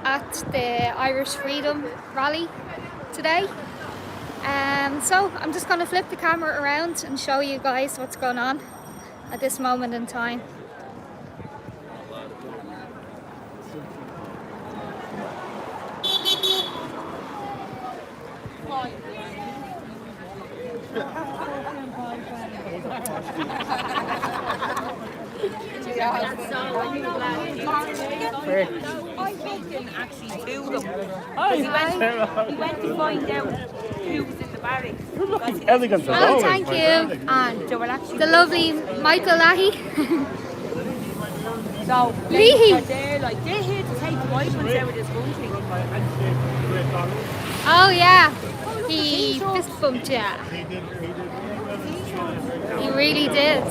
at the Irish Freedom Rally today. So I'm just going to flip the camera around and show you guys what's going on at this moment in time. I can actually do them. He went to find out who was in the barracks. Elegant. Oh, thank you. And they were actually The lovely Michael Leahy. so Leahy. they're here to take the migrants out of this country. Oh yeah, he fist bumped you. He really did.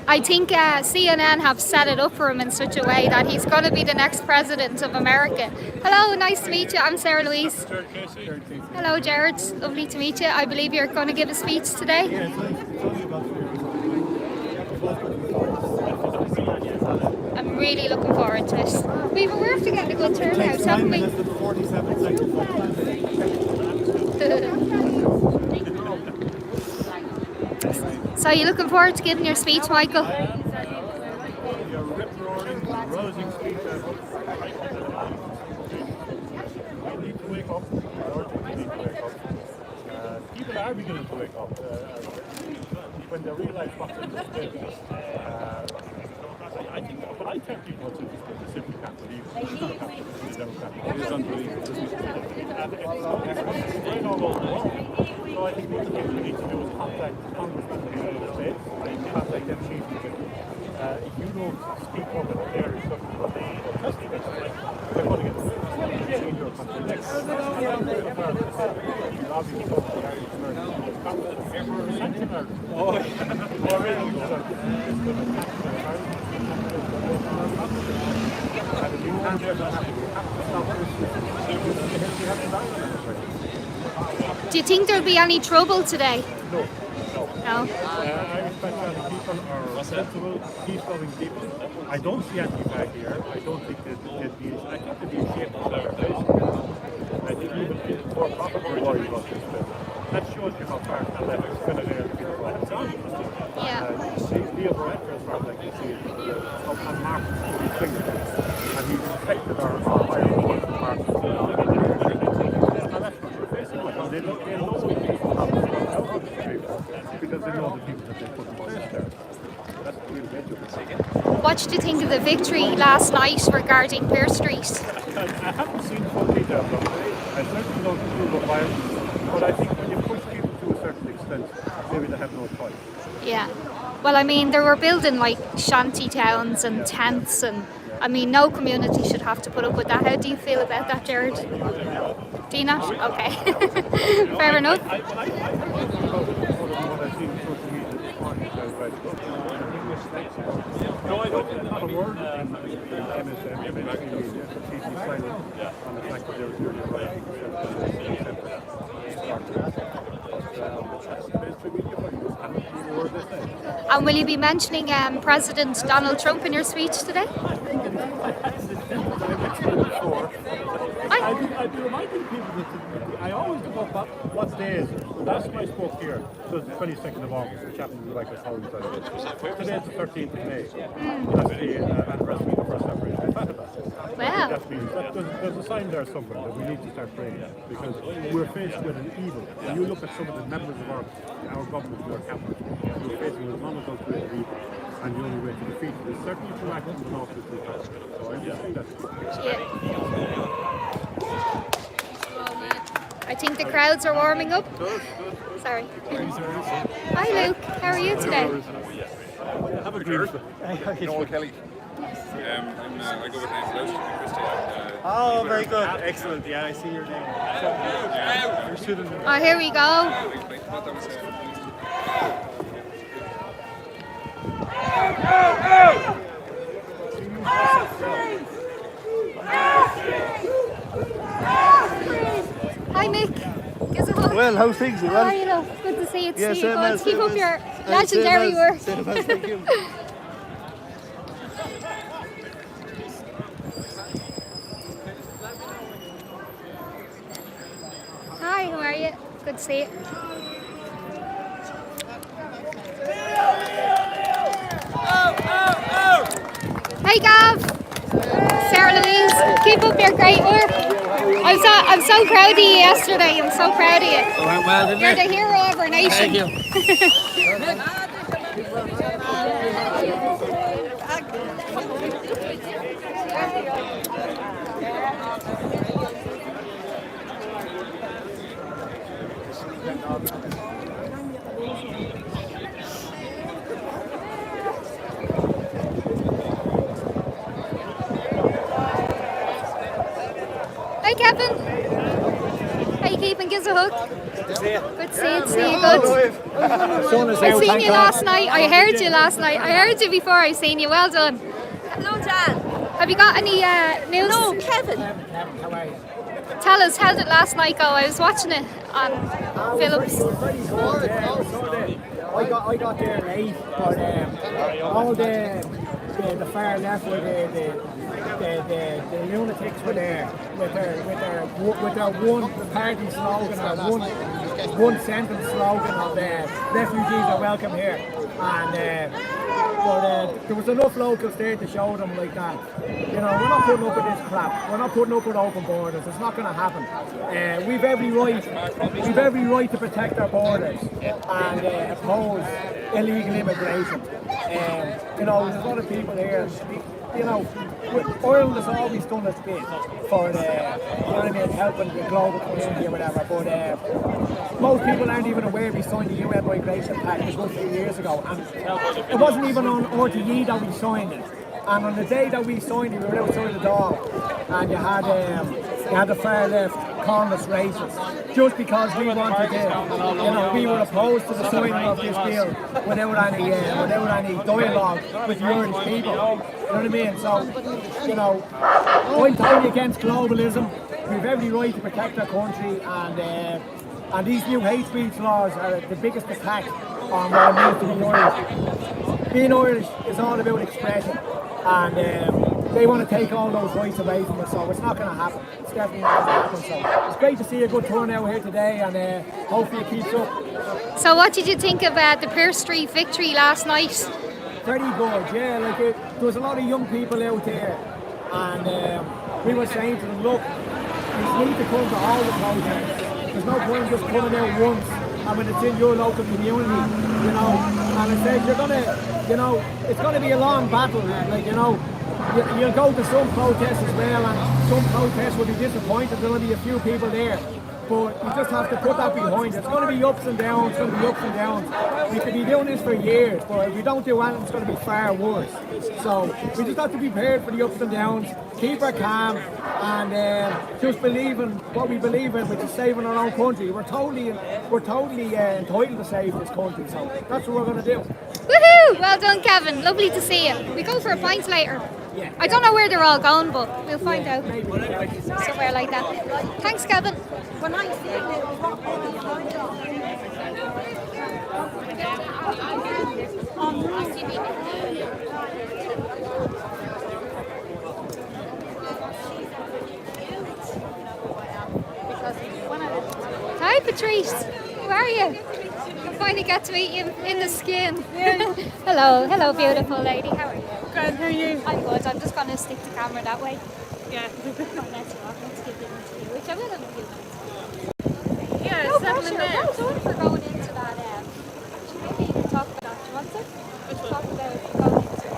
I think CNN have set it up for him in such a way that he's going to be the next president of America. Hello, nice to meet you. I'm Sarah Louise. Hello, Jared. Lovely to meet you. I believe you're going to give a speech today. I'm really looking forward to it. We're after getting a good turnout, haven't we? So are you looking forward to giving your speech, Michael? People are beginning to wake up when they realise what's in this business. I think, but I tell people they simply can't believe it. It's unbelievable. And it's going all over the world. So I think what people need to do is contact congressmen in the United States, contact them chief. If you don't speak up in the area stuff about protesting, they're going to get change your country next. Do you think there'll be any trouble today? No. No. I respect that people are sensible, peace-loving people. I don't see any back here. I don't think they'd be. I think they'd be ashamed of their face. I think even more probably worried about this. That shows you how far the left is going to get people like that. Yeah. The other actor, as far as I can see, up on Martin with his fingers, and he protected our higher court of Martin. And that's what you're facing with. And they know people have to out of the street because they know the people that they put in place there. That's the real danger. What did you think of the victory last night regarding Pear Street? I haven't seen full details of it. I certainly don't approve of violence, but I think when you push people to a certain extent, maybe they have no choice. Yeah. Well, I mean, they were building like shanty towns and tents, and I mean, no community should have to put up with that. How do you feel about that, Jared? Do you not? Okay. Fair enough. I what I've seen on social media this morning, I read a book. No, I don't. Not a word in MSN, completely silent on the fact that they're right. And will you be mentioning President Donald Trump in your speech today? I'd be reminding people that I always look up what day is it. Last time I spoke here, so it's the 22nd of August, which happens to be like a thousand times. Today it's the 13th of May. That's the anniversary of the first separation. I thought about it. Wow. There's a sign there somewhere that we need to start praying because we're faced with an evil. When you look at some of the members of our government who are Catholic, we're facing with one of those great evil. And the only way to defeat it is certainly to act in the north of the country. So I'm just saying that. I think the crowds are warming up. Sorry. Hi Luke, how are you today? Have a beer. Noel Kelly. I go with name Christy. Oh, very good. Excellent. Yeah, I see your name. Your student. Oh, here we go. Hi Mick. Give us a hug. Well, how's things? How are you? Love? Good to see you. Yeah, See you. same Go as, keep same up as. your legendary work. Same as, thank you. Good to see you. Hey Gav, Sarah Louise, keep up your great work. I'm so proud of you yesterday. I'm so proud of you. It went well, didn't You're it? the hero of our nation. Thank you. Hi Kevin. How you keeping? Give us a hug. Good to see you. Good to see you. Good. Sun is I out, seen thank you God. last night. I heard you last night. I heard you before I seen you. Well done. Hello, Jan. Have you got any news? No, Kevin. How are you? Tell us, how did last night go? I was watching it on Phillips. I got there late, but all the far left were the lunatics were there with their one party slogan or one sentence slogan of refugees are welcome here, and but there was enough locals there to show them like that. You know, we're not putting up with this crap. We're not putting up with open borders. It's not going to happen. We've every right to protect our borders and oppose illegal immigration. You know, there's a lot of people here. You know, Ireland has always done its bit for you know what I mean, helping the global community or whatever. But most people aren't even aware we signed the UN Migration Pact a good few years ago, and it wasn't even on RTE that we signed it. And on the day that we signed it, we were outside the door, and you had the far left calling us racist, just because we wanted to, you know, we were opposed to the signing of this bill without any dialogue with the Irish people. You know what I mean? So, you know, I'm totally against globalism. We have every right to protect our country, and these new hate speech laws are the biggest attack on what it means to be Irish. Being Irish is all about expression, and they want to take all those rights away from us, so it's not going to happen. It's definitely not going to happen. So it's great to see a good turnout here today, and hopefully it keeps up. So what did you think of the Pearse Street victory last night? Pretty good, yeah. Like there was a lot of young people out there, and we were saying to them, look, you need to come to all the protests. There's no point just coming out once, and when it's in your local community, you know. And it says you're gonna, you know, it's gonna be a long battle, like, you know. You'll go to some protests as well, and some protests will be disappointed. There'll be a few people there, but you just have to put that behind. It's going to be ups and downs. It's going to be ups and downs. We could be doing this for years, but if we don't do anything, it's going to be far worse. So we just have to be prepared for the ups and downs. Keep our calm, and just believe in what we believe in, which is saving our own country. We're totally entitled to save this country. So that's what we're going to do. Woohoo! Well done, Kevin. Lovely to see you. We go for a pint later. Yeah. I don't know where they're all going, but we'll find out. Somewhere like that. Thanks, Kevin. When I see it, Hi, Patrice. How are you? I finally get to meet you in the skin. Hello, beautiful lady. How are you? Good, how are you? I'm good. I'm just going to stick the camera that way. Yeah. Let's give you an interview, which I will have a few minutes. Yeah, No settling pressure. there. Well done for going into that. Maybe you can talk about that. Do you want to? Talk about going into a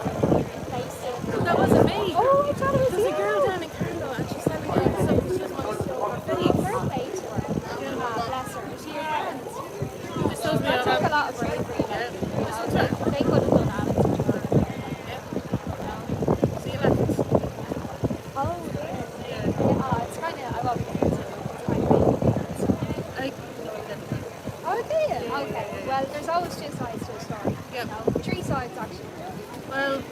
place. That wasn't me. Oh, I thought it was There's you. a girl down in Carlo and she said something. She just wants to know her Happy face. birthday to her. Bless her. Is she your friend? This was me. That took a lot of bravery. Yeah. They could have done that. See you later. Oh, yeah. Oh, it's kind of, I love it. It's kind of I oh, do you? Okay. Well, there's always two sides to a story. Yeah. You know? Three sides, actually. Well,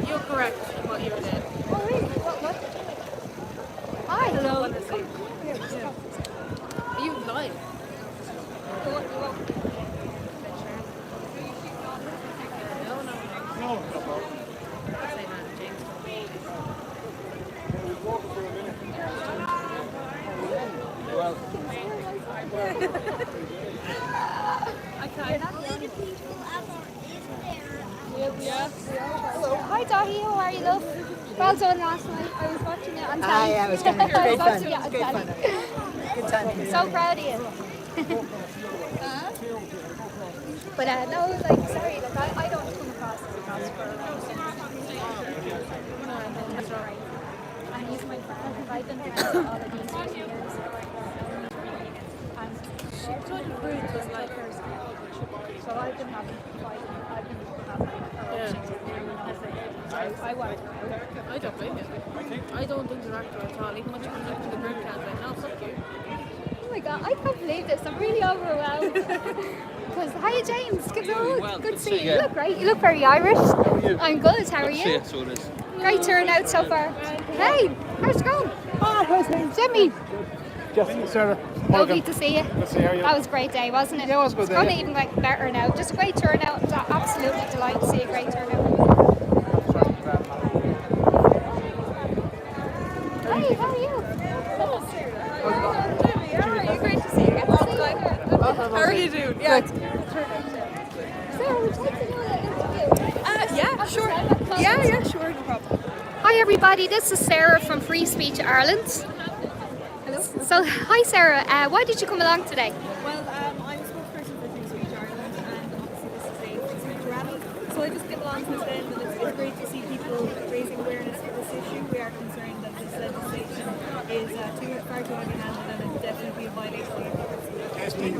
you're correct in what you were doing. Oh, really? What? Hi. Hello. Come here. Just come. Are you lying? You won't. Say man, James. Hi Dahi, how are you, love? Well done last night. I was watching it on telly. Yeah, it was great fun. watching it on Great telly. fun. Good time. So proud of you. But no, like, sorry, like, I don't come across as a philosopher. That's alright. And he's my friend because I've been friends with all of these years. And she told the fruit was like hers. So I've been having fighting. I've been having I want her out. I don't blame you. I don't interact with her at all. Even when she comes up to the group chat, like, no, fuck you. Oh my god, I can't believe this. I'm really overwhelmed. Because, hiya James, good to see you. You look great. You look very Irish. I'm good, how are you? Great turnout so far. Hey, how's it going? Jimmy. Just Sarah. Lovely to see you. Good to see you. That was a great day, wasn't it? Yeah, it was a good It's going day. to even get better now. Just a great turnout. I'm absolutely delighted to see a great turnout. Hey, how are you? Great to see you. Good to see you. How are you doing? Yeah. Sarah, would you like to do an interview? Yeah, sure. Yeah, sure, no problem. Hi everybody, this is Sarah from Free Speech Ireland. Hello. So, hi Sarah, why did you come along today? Well, I'm a spokesperson for Free Speech Ireland, and obviously this is a free speech rally. So I just came along to attend, and it's great to see people raising awareness for this issue. We are concerned that this legislation is far too heavy-handed, and it's definitely a violation of Testing,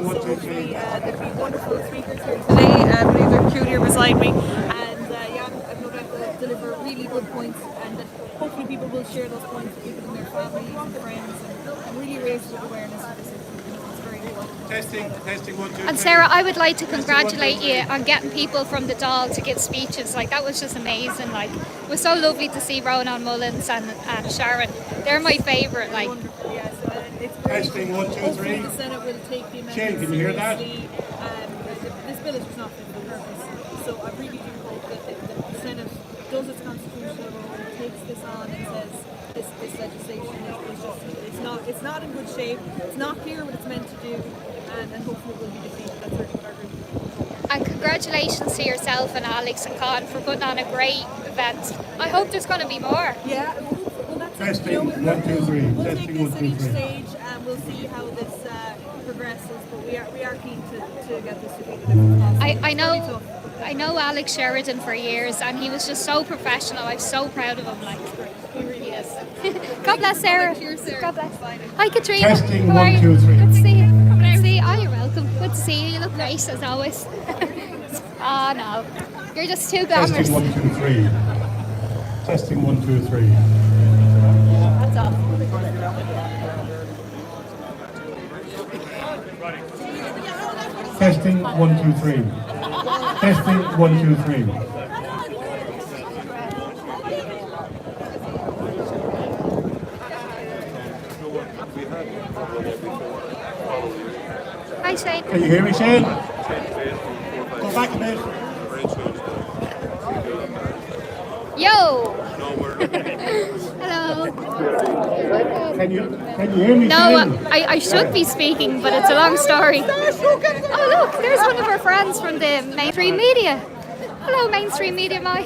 1, 2, 3. There'll be wonderful speakers here today. I believe they're cute here beside me, and I've no doubt they'll deliver really good points, and that hopefully people will share those points with people in their families and friends, and really raise the awareness of this issue. It's very important. Testing, 1, 2, 3. And Sarah, I would like to congratulate you on getting people from the Dáil to give speeches. Like, that was just amazing. Like, it was so lovely to see Ronan Mullins and Sharon. They're my favourite. Like, Wonderful, yeah. So it's great. Testing, 1, 2, 3. Hopefully the Senate will take the amendment Shane, can you hear that? seriously. This bill is just not fit for the purpose. So I really do hope that the Senate does its constitutional role, takes this on and says this legislation is just it's not in good shape. It's not clear what it's meant to do, and hopefully it will be defeated. That's certainly our group. and congratulations to yourself and Alex and Con for putting on a great event. I hope there's going to be more. Yeah, well, that's Testing, it. You know, 1, 2, 3. We'll take Testing, this 1, at 2, each 3. stage, and we'll see how this progresses. But we are keen to get this defeated if possible. I know Alex Sheridan for years, and he was just so professional. I'm so proud of him. Like, he really is. God bless Sarah. God bless. Hi Katrina. Testing, How are 1, you? 2, 3. Good to see you. Good to see you. Oh, you're welcome. Good to see you. You look great as always. Oh no, you're just too glamorous. Testing, 1, 2, 3. Testing, 1, 2, 3. That's all. Testing, 1, 2, 3. Testing, 1, 2, 3. Hi Shane. Can you hear me, Shane? Go back a bit. Yo. Hello. Can you hear me, No, Shane? I should be speaking, but it's a long story. Oh look, there's one of our friends from the mainstream media. Hello, mainstream media, my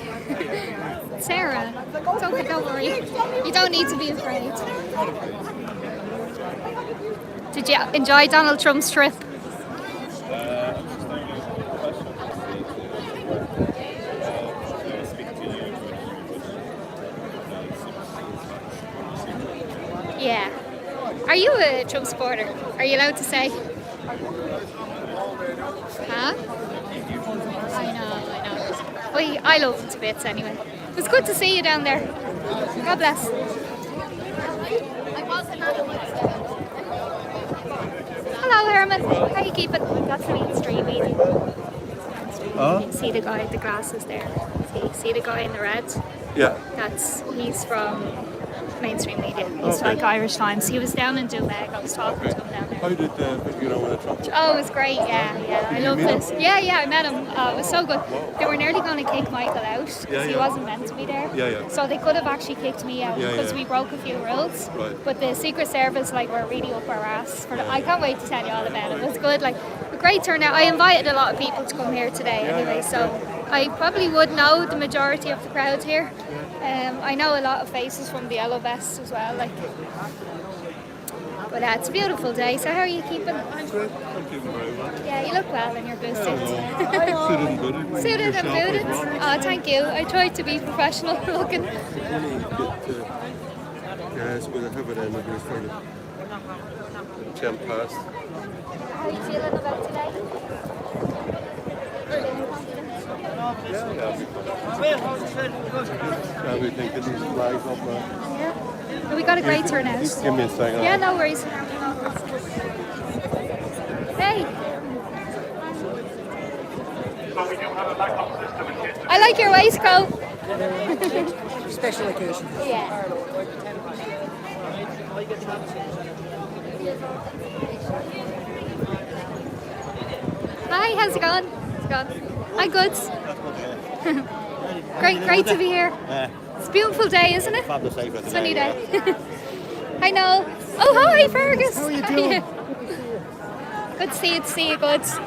Sarah. It's okay, don't worry. You don't need to be afraid. Did you enjoy Donald Trump's trip? Yeah. Are you a Trump supporter? Are you allowed to say? Huh? I know. Well, I love him to bits anyway. It was good to see you down there. God bless. Hello, Herman. How are you keeping? That's the mainstream media. See the guy with the glasses there. See the guy in the red? Yeah. He's from mainstream media. He's like Irish Times. He was down in Dubai. I was talking to him down there. How did you get on with the Trump? Oh, it was great. Yeah. I love this. Yeah, I met him. It was so good. They were nearly going to kick Michael out because he wasn't meant to be there. Yeah. So they could have actually kicked me out because we broke a few rules. Right. But the Secret Service were really up our ass. I can't wait to tell you all about it. It was good. A great turnout. I invited a lot of people to come here today anyway, so I probably would know the majority of the crowd here. I know a lot of faces from the Yellow Vests as well. But it's a beautiful day. So how are you keeping? I'm good. I'm keeping very well. Yeah, you look well in your blue suit. Suited and booted. Suited and booted. Oh, thank you. I tried to be professional looking. Yeah, it's going to have it in against for the champ pass. How are you feeling about today? I'll be thinking these flags up now. Yeah. Well, we got a great turnout. Give me a second. Yeah, no worries. Hey. I like your waistcoat. Special occasion. Yeah. Hi, how's it going? Hi, goods. Great to be here. It's a beautiful day, isn't it? Sunny day. I know. Oh, hi, Fergus. How are you doing? Good to see you, goods.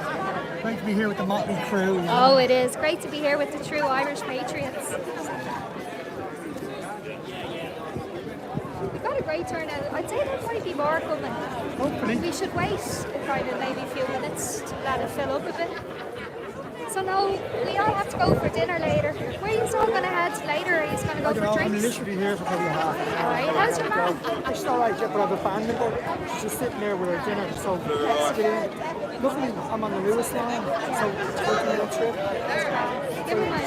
Great to be here with the motley crew. Oh, it is. Great to be here with the true Irish Patriots. We've got a great turnout. I'd say there might be more coming. Hopefully. We should wait kind of maybe a few minutes to let it fill up a bit. So no, we all have to go for dinner later. Where are you all going to head later? Are you going to go for I'm drinks? literally here for probably half an hour. Alright, how's your mum? She's alright, yeah, but I have a family member. She's just sitting there with her dinner, so let's get in. Luckily, I'm on the Lewis line, so it's a 20-minute trip. Give me my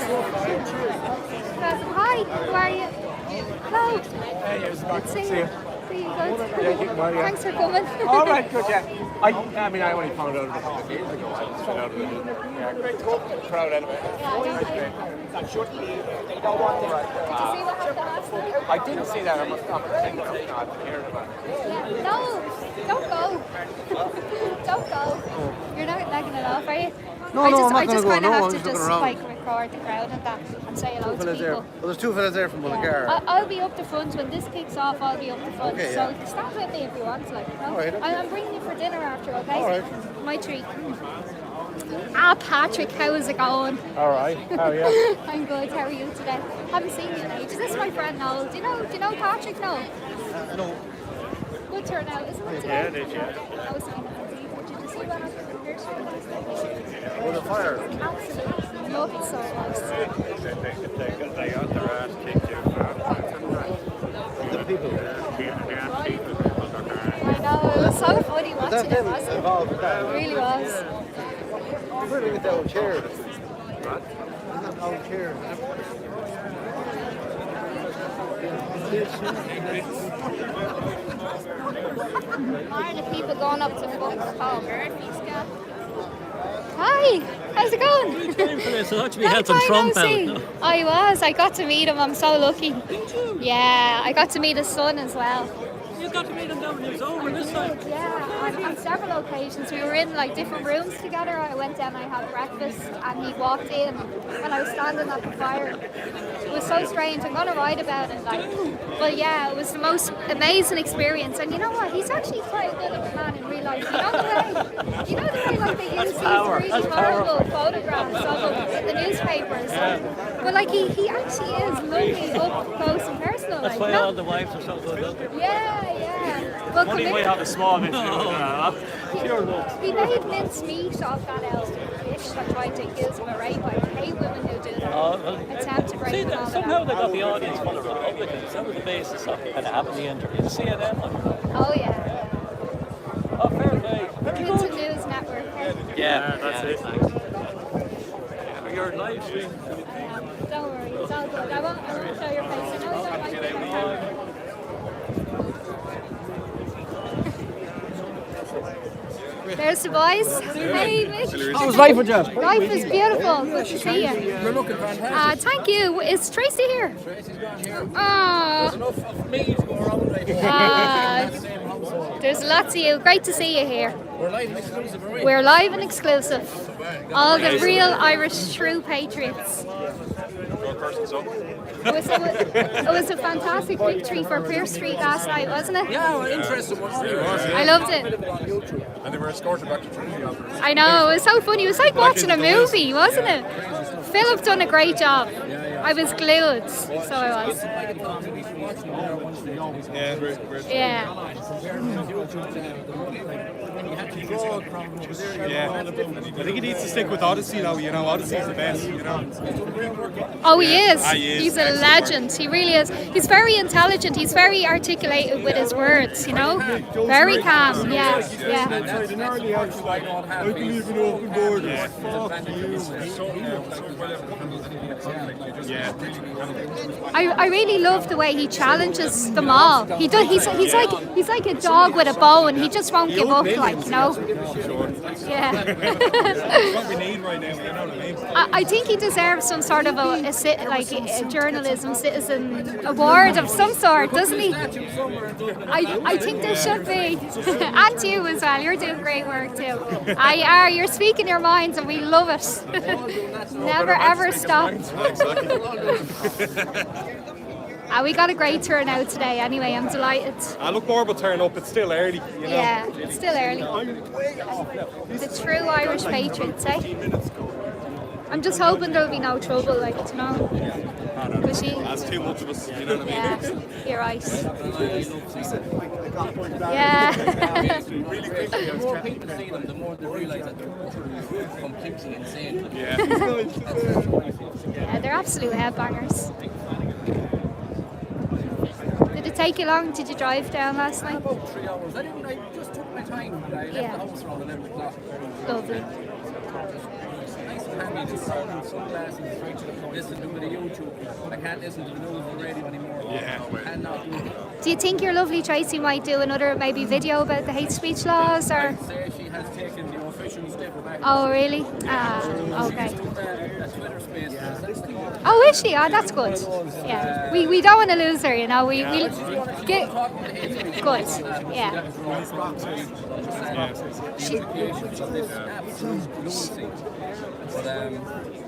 hi, how are you? Hello. Hey, it's Good to see you. See you, good. Thanks for coming. All right, good, yeah. I mean, I only found out about it a few days ago. I just found out about it. Yeah, great to go to the crowd anyway. Yeah, They don't want the right. Did you see what happened last night? I didn't see that. I'm pretending I've heard about it. Yeah. No, don't go. Don't go. You're not legging it off, are you? No, I I'm not just gonna go. kind of No, have I'm to just looking just around. record the crowd and that and say hello to Fellas there. people. Well, there's two fellas there from Mullingar. I'll be up the front when this kicks off. I'll be up the front. Okay, so yeah. stand with me if you want, like. No? All right, okay. I'm bringing you for dinner after, okay? All right. My treat. Patrick, how is it going? All right. How are you? I'm good. How are you today? Haven't seen you in ages. This is my friend Noel. Do you know Patrick? No. No. Good turnout, isn't it? Yeah, Today? it is, yeah. I was saying, did you see what happened here? With the fire. Absolutely nuts, so it was. They got their ass kicked here. The people. I know, it was so funny watching That it, them wasn't it? involved with that. It really was. Where did they get that old chair? What? That old chair. More the people going up to Fox Hall. Hi, how's it going? So actually we had some Trump out. I was. I got to meet him. I'm so lucky. Yeah, I got to meet his son as well. You got to meet him down when he was over this time. Yeah, on several occasions. We were in like different rooms together. I went down, I had breakfast, and he walked in, and I was standing at the fire. It was so strange. I'm gonna write about it. But yeah, it was the most amazing experience. And you know what? He's actually quite a good of a man in real life. You know the way like they use these really horrible photographs of him in the newspapers. But like he actually is lovely up close and personal. That's why all the wives are so good looking. Yeah. Well, Only we have a small bit. he made mince meat off that elderly bitch that tried to accuse him of rape. I hate women who do that. Oh, well, Attempt to rape see, and all that. somehow they got the audience full of Republicans. That was the basis of it. And it happened in the interview. CNN. Oh yeah. Oh, fair play. Very Clinton good. News Network. Yeah, that's it. Thanks. Your live stream. Don't worry, it's all good. I won't show your face. I know you don't like it on camera. There's the boys. Hey, Mitch. How was life with you? Life is beautiful. Good to see you. You're looking fantastic. Thank you. Is Tracy here? Tracy's gone here. Ah. There's enough of me to go There's lots of you. Great to see you here. We're live and exclusive, are we? We're live and exclusive. All the real Irish true patriots. It was a fantastic victory for Pierce Street last night, wasn't it? Yeah, well, interesting. I loved it. And they were escorted back to Trinity afterwards. I know, it was so funny. It was like watching a movie, wasn't it? Philip done a great job. I was glued, so I was. Yeah. Yeah. I think he needs to stick with Odyssey though, you know, Odyssey's the best, you know. Oh, he is. He's a legend. He really is. He's very intelligent. He's very articulated with his words, you know? Very calm. Yeah, yeah. I believe in open borders. I really love the way he challenges them all. He does. He's like a dog with a bone. He just won't give up, like, you know. Yeah. What we need right now, you know what I mean? I think he deserves some sort of a journalism citizen award of some sort, doesn't he? I think there should be. And you as well. You're doing great work too. You're speaking your minds, and we love it. Never ever stop. We got a great turnout today anyway, I'm delighted. I look more of a turn up, it's still early, you know. Yeah, it's still early. The true Irish patriots, eh? I'm just hoping there'll be no trouble, like, you know. That's too much of us, you know what I mean? Yeah, you're right. Yeah. The more people see them, the more they realise that they're completely insane. Yeah. Yeah, they're absolute headbangers. Did it take you long? Did you drive down last night? About 3 hours. I just took my time. I left the house around 11 o'clock. Lovely. Nice and handy. The sun and sunglasses. Listen to a bit of YouTube. I can't listen to the news on the radio anymore. Yeah. Do you think your lovely Tracy might do another maybe video about the hate speech laws, or? I'd say she has taken the official step back. Oh really? Okay. A Twitter space. Oh, is she? Oh, that's good. Yeah. We don't want to lose her, you know. We get good. Yeah.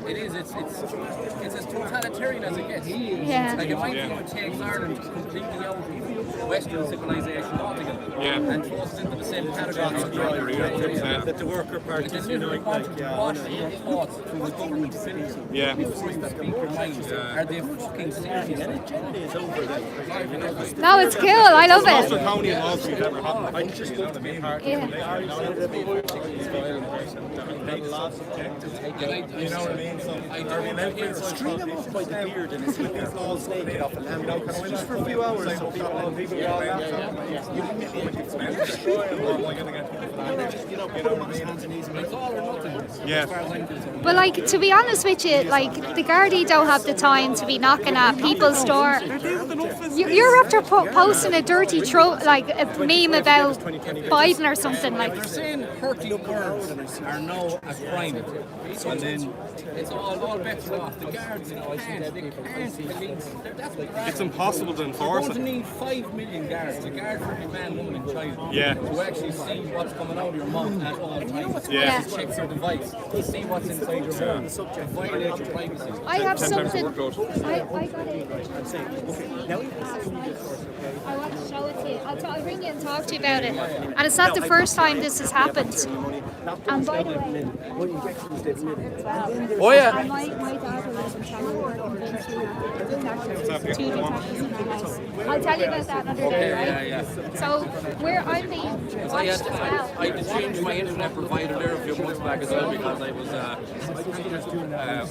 But it's as totalitarian as it gets. Yeah. Like, it might even take Ireland completely out of Western civilization altogether. Yeah. And throw us into the same category. That the worker parties, You know, wash your thoughts through the government cities. Yeah. Before you speak your mind. Are they fucking serious? No, it's cool. I love Most it. County and Wall Street ever happened. I just you know what I mean? Yeah. You know what I mean? So string them up by the beard and it's with these laws naked off and hand out just for a few hours so people are yeah. But like, to be honest with you, like, the Gardaí don't have the time to be knocking at people's door. You're after posting a dirty like a meme about Biden or something, like. They're saying hurting words are now a crime. And then it's all bets are off. The guards can't police. It's impossible to enforce You're it. going to need 5 million guards to guard for every man, woman and child. Yeah. To actually see what's coming out of your mouth at all times. Yeah. To check your device. To see what's inside your phone. To violate your privacy. I have something. I got it. I want to show it to you. I'll ring you and talk to you about it. And it's not the first time this has happened. And by the way, oh yeah. my daughter lives in China. We're convinced we have detectives, 2 detectives in our house. I'll tell you about that another day, right? Yeah. So I'm being watched as well. I had to change my internet provider there a few months back as well because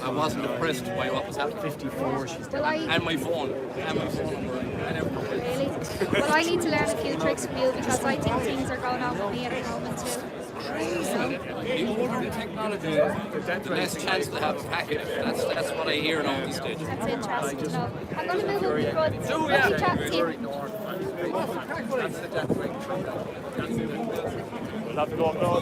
I wasn't impressed by what was happening. 54. And my phone. And everything. Really? Well, I need to learn a few tricks from you because I think things are going on with me at the moment too. The older the technology, the less chance to have a packet. That's what I hear in all these days. That's interesting to know. I'm going to move over the front. Lovely chat to you. We'll have to go up now.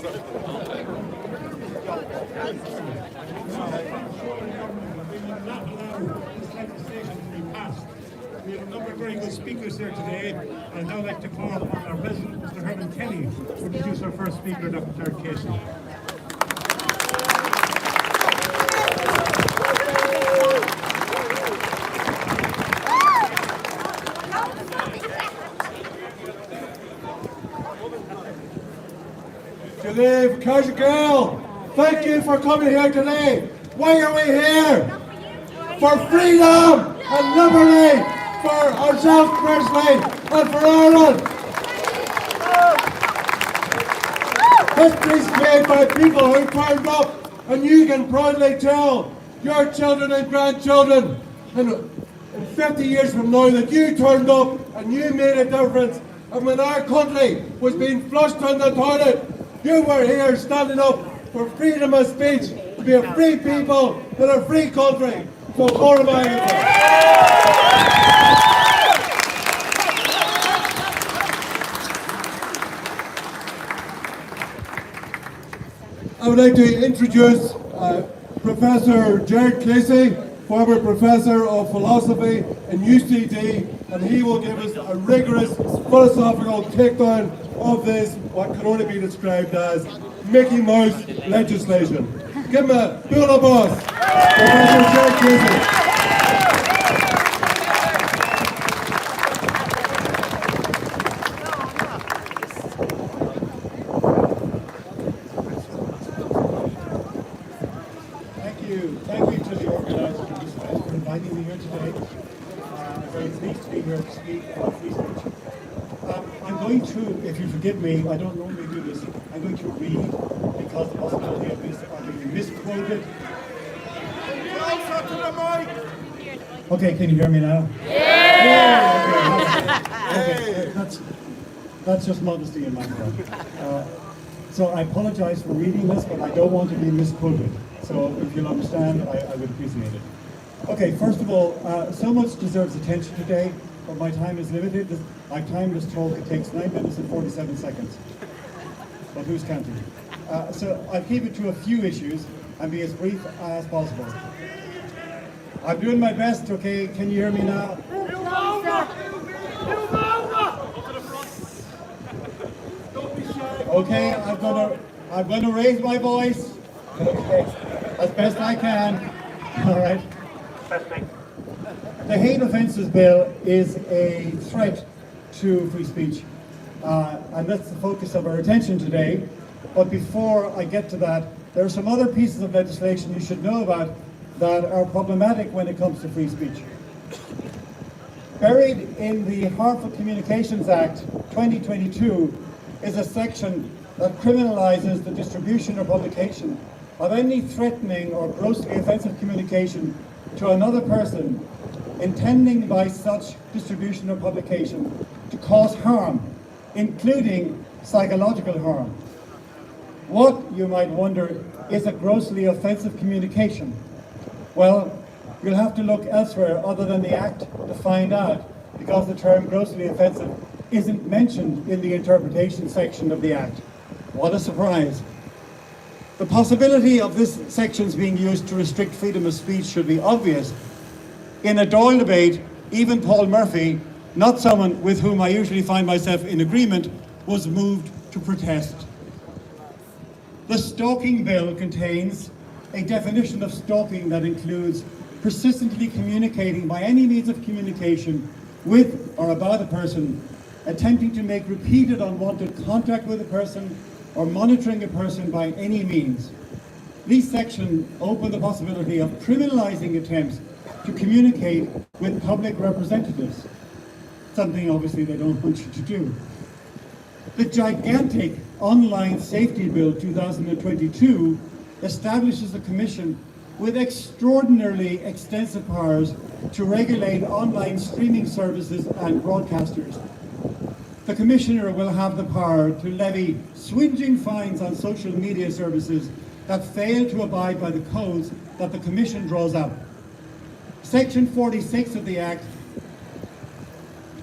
We have a number of very good speakers here today. I'd now like to call upon our President, Mr. Herman Kenny, to introduce our first speaker, Dr. Jared Casey. Dave, Cousin Girl, thank you for coming here today. Why are we here? For freedom and liberty for ourselves personally and for Ireland. History is made by people who turned up, and you can proudly tell your children and grandchildren in 50 years from now that you turned up and you made a difference. And when our country was being flushed down the toilet, you were here standing up for freedom of speech, to be a free people in a free country. So more am I would like to introduce Professor Jared Casey, former Professor of Philosophy in UCD, and he will give us a rigorous philosophical takedown of this, what can only be described as Mickey Mouse legislation. Give him a build up boss, Professor Jared Casey. Thank you to the organisers for inviting me here today. I'm very pleased to be here to speak about free speech. I'm going to, if you forgive me, I don't normally do this, I'm going to read because the possibility of being misquoted. Okay, can you hear me now? Yeah! Okay, that's just modesty in my part. So I apologize for reading this, but I don't want to be misquoted. So if you'll understand, I would appreciate it. Okay, first of all, so much deserves attention today, but my time is limited. My time this talk, it takes 9 minutes and 47 seconds. But who's counting? So I'll keep it to a few issues and be as brief as possible. I'm doing my best, okay? Can you hear me now? Okay, I'm gonna raise my voice. Okay, as best I can. All right. The hate offences bill is a threat to free speech, and that's the focus of our attention today. But before I get to that, there are some other pieces of legislation you should know about that are problematic when it comes to free speech. Buried in the Harmful Communications Act 2022 is a section that criminalises the distribution or publication of any threatening or grossly offensive communication to another person, intending by such distribution or publication to cause harm, including psychological harm. What, you might wonder, is a grossly offensive communication? Well, you'll have to look elsewhere other than the Act to find out, because the term grossly offensive isn't mentioned in the interpretation section of the Act. What a surprise. The possibility of this section being used to restrict freedom of speech should be obvious. In a Dáil debate, even Paul Murphy, not someone with whom I usually find myself in agreement, was moved to protest. The stalking bill contains a definition of stalking that includes persistently communicating by any means of communication with or about a person, attempting to make repeated unwanted contact with a person, or monitoring a person by any means. These sections open the possibility of criminalising attempts to communicate with public representatives, something obviously they don't want you to do. The gigantic Online Safety Bill 2022 establishes a commission with extraordinarily extensive powers to regulate online streaming services and broadcasters. The Commissioner will have the power to levy swingeing fines on social media services that fail to abide by the codes that the Commission draws up. Section 46 of the Act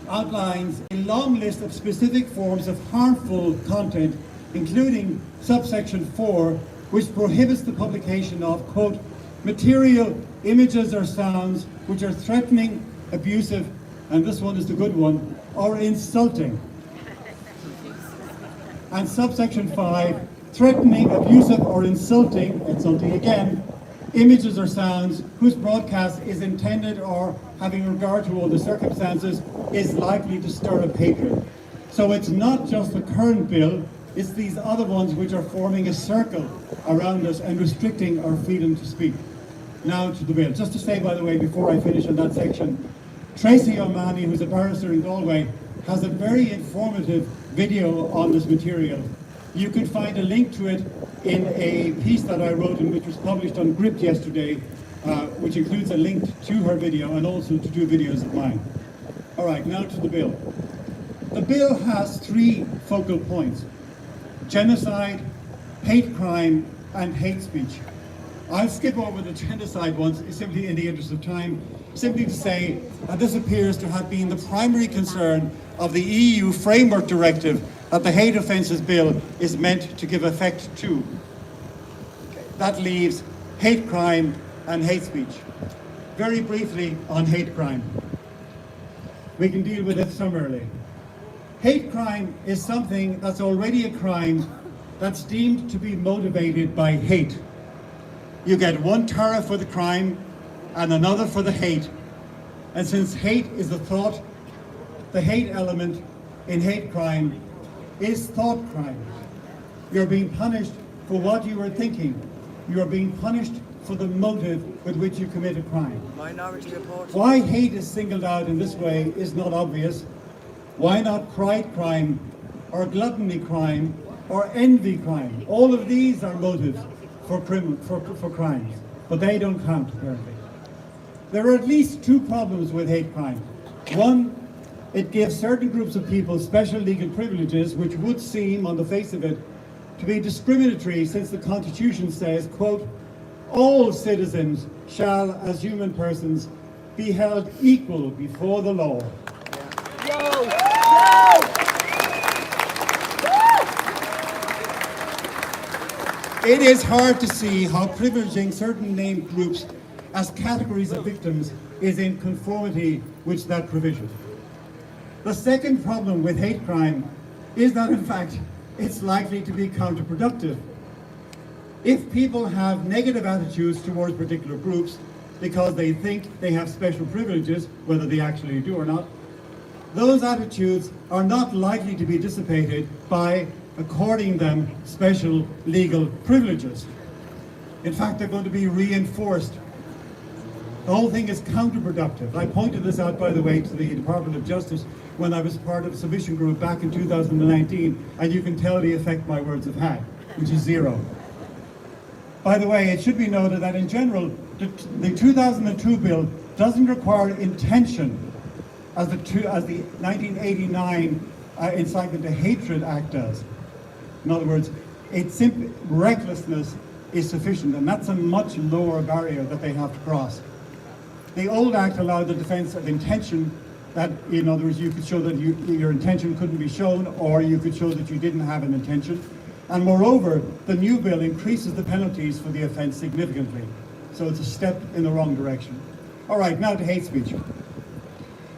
outlines a long list of specific forms of harmful content, including subsection 4, which prohibits the publication of, quote, material, images or sounds which are threatening, abusive, and this one is the good one, or insulting. And subsection 5, threatening, abusive, or insulting again, images or sounds whose broadcast is intended or having regard to all the circumstances is likely to stir up hatred. So it's not just the current bill, it's these other ones which are forming a circle around us and restricting our freedom to speak. Now to the bill. Just to say, by the way, before I finish on that section, Tracy O'Mahony, who's a barrister in Galway, has a very informative video on this material. You can find a link to it in a piece that I wrote and which was published on Gript yesterday, which includes a link to her video and also to 2 videos of mine. All right, now to the bill. The bill has 3 focal points: genocide, hate crime, and hate speech. I'll skip over the genocide ones simply in the interest of time, simply to say that this appears to have been the primary concern of the EU Framework Directive that the Hate Offences Bill is meant to give effect to. That leaves hate crime and hate speech. Very briefly on hate crime. We can deal with it summarily. Hate crime is something that's already a crime that's deemed to be motivated by hate. You get one tariff for the crime and another for the hate. And since hate is the thought, the hate element in hate crime is thought crime. You're being punished for what you are thinking. You are being punished for the motive with which you commit a crime. Minority Report. Why hate is singled out in this way is not obvious. Why not pride crime, or gluttony crime, or envy crime? All of these are motives for crimes, but they don't count, apparently. There are at least 2 problems with hate crime. One, it gives certain groups of people special legal privileges which would seem, on the face of it, to be discriminatory, since the Constitution says, quote, all citizens shall, as human persons, be held equal before the law. It is hard to see how privileging certain named groups as categories of victims is in conformity with that provision. The second problem with hate crime is that, in fact, it's likely to be counterproductive. If people have negative attitudes towards particular groups because they think they have special privileges, whether they actually do or not, those attitudes are not likely to be dissipated by according them special legal privileges. In fact, they're going to be reinforced. The whole thing is counterproductive. I pointed this out, by the way, to the Department of Justice when I was part of a submission group back in 2019, and you can tell the effect my words have had, which is 0. By the way, it should be noted that in general, the 2002 bill doesn't require intention as the 1989 Incitement to Hatred Act does. In other words, recklessness is sufficient, and that's a much lower barrier that they have to cross. The old act allowed the defense of intention, that, in other words, you could show that your intention couldn't be shown, or you could show that you didn't have an intention. And moreover, the new bill increases the penalties for the offence significantly. So it's a step in the wrong direction. All right, now to hate speech.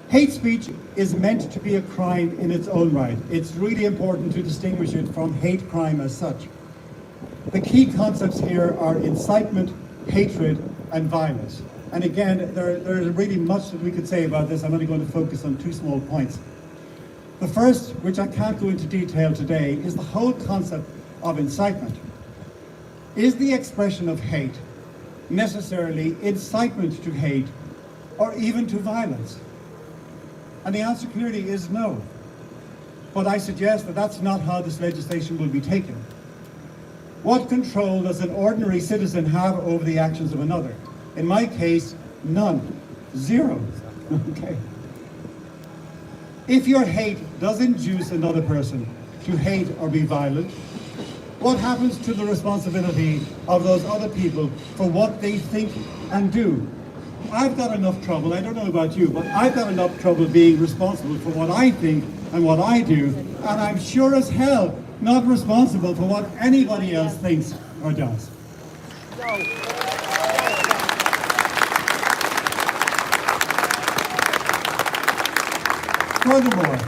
Hate speech is meant to be a crime in its own right. It's really important to distinguish it from hate crime as such. The key concepts here are incitement, hatred, and violence. And again, there's really much that we could say about this. I'm only going to focus on 2 small points. The first, which I can't go into detail today, is the whole concept of incitement. Is the expression of hate necessarily incitement to hate or even to violence? And the answer clearly is no. But I suggest that that's not how this legislation will be taken. What control does an ordinary citizen have over the actions of another? In my case, none. 0. Okay. If your hate does induce another person to hate or be violent, what happens to the responsibility of those other people for what they think and do? I've got enough trouble, I don't know about you, but I've got enough trouble being responsible for what I think and what I do, and I'm sure as hell not responsible for what anybody else thinks or does. Furthermore,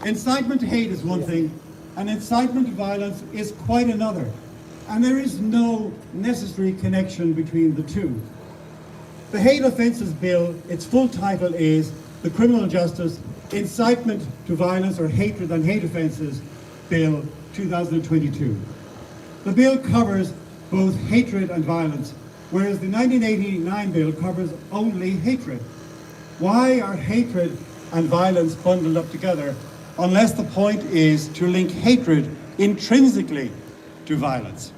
incitement to hate is one thing, and incitement to violence is quite another. And there is no necessary connection between the two. The Hate Offences Bill, its full title is the Criminal Justice Incitement to Violence or Hatred and Hate Offences Bill 2022. The bill covers both hatred and violence, whereas the 1989 bill covers only hatred. Why are hatred and violence bundled up together unless the point is to link hatred intrinsically to violence?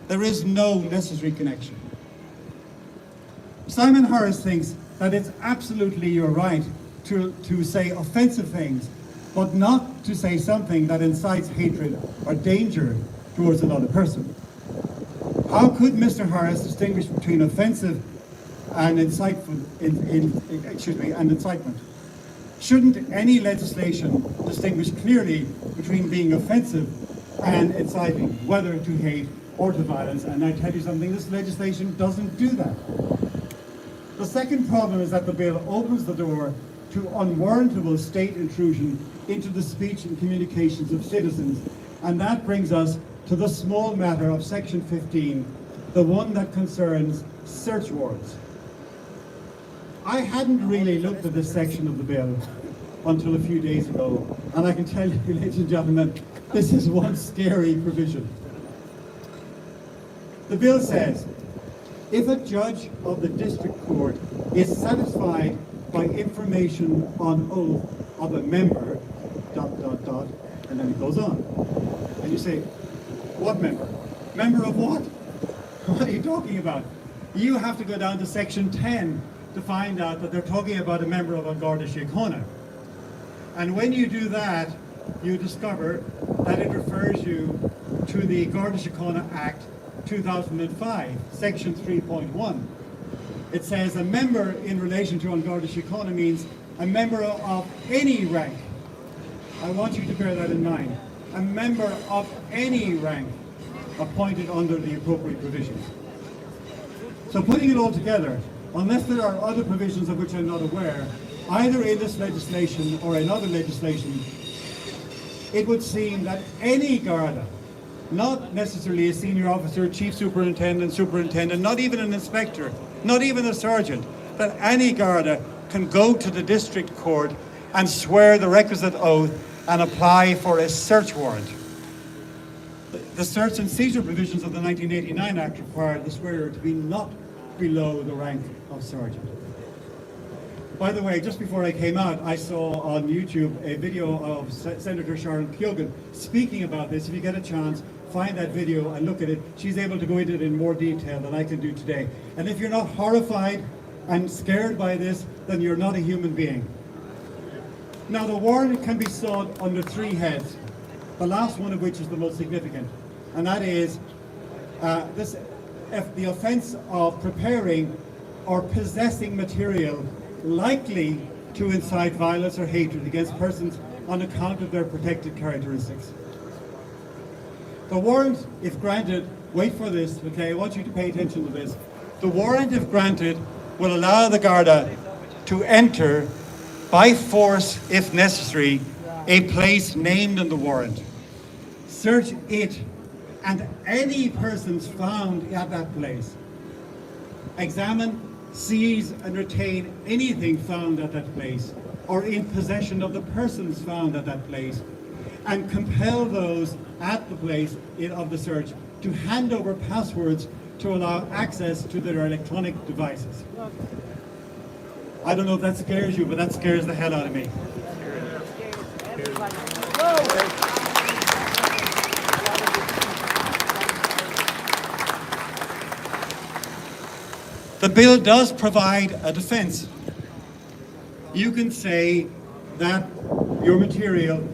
There is no necessary connection. Simon Harris thinks that it's absolutely your right to say offensive things, but not to say something that incites hatred or danger towards another person. How could Mr. Harris distinguish between offensive and incitement? Shouldn't any legislation distinguish clearly between being offensive and inciting, whether to hate or to violence? And I tell you something, this legislation doesn't do that. The second problem is that the bill opens the door to unwarrantable state intrusion into the speech and communications of citizens. And that brings us to the small matter of Section 15, the one that concerns search warrants. I hadn't really looked at this section of the bill until a few days ago, and I can tell you, ladies and gentlemen, this is one scary provision. The bill says, if a judge of the district court is satisfied by information on oath of a member, ... and then it goes on. And you say, what member? Member of what? What are you talking about? You have to go down to Section 10 to find out that they're talking about a member of a Garda Síochána. And when you do that, you discover that it refers you to the Garda Síochána Act 2005, Section 3.1. It says a member in relation to an Garda Síochána means a member of any rank. I want you to bear that in mind. A member of any rank appointed under the appropriate provisions. So putting it all together, unless there are other provisions of which I'm not aware, either in this legislation or in other legislation, it would seem that any Garda, not necessarily a senior officer, chief superintendent, not even an inspector, not even a sergeant, that any Garda can go to the district court and swear the requisite oath and apply for a search warrant. The search and seizure provisions of the 1989 Act require the swearer to be not below the rank of sergeant. By the way, just before I came out, I saw on YouTube a video of Senator Sharon Keoghan speaking about this. If you get a chance, find that video and look at it. She's able to go into it in more detail than I can do today. And if you're not horrified and scared by this, then you're not a human being. Now, the warrant can be sought under three heads, the last one of which is the most significant, and that is the offence of preparing or possessing material likely to incite violence or hatred against persons on account of their protected characteristics. The warrant, if granted, wait for this, okay, I want you to pay attention to this. The warrant, if granted, will allow the Garda to enter by force, if necessary, a place named in the warrant. Search it and any persons found at that place. Examine, seize and retain anything found at that place or in possession of the persons found at that place, and compel those at the place of the search to hand over passwords to allow access to their electronic devices. I don't know if that scares you, but that scares the hell out of me. The bill does provide a defense. You can say that your material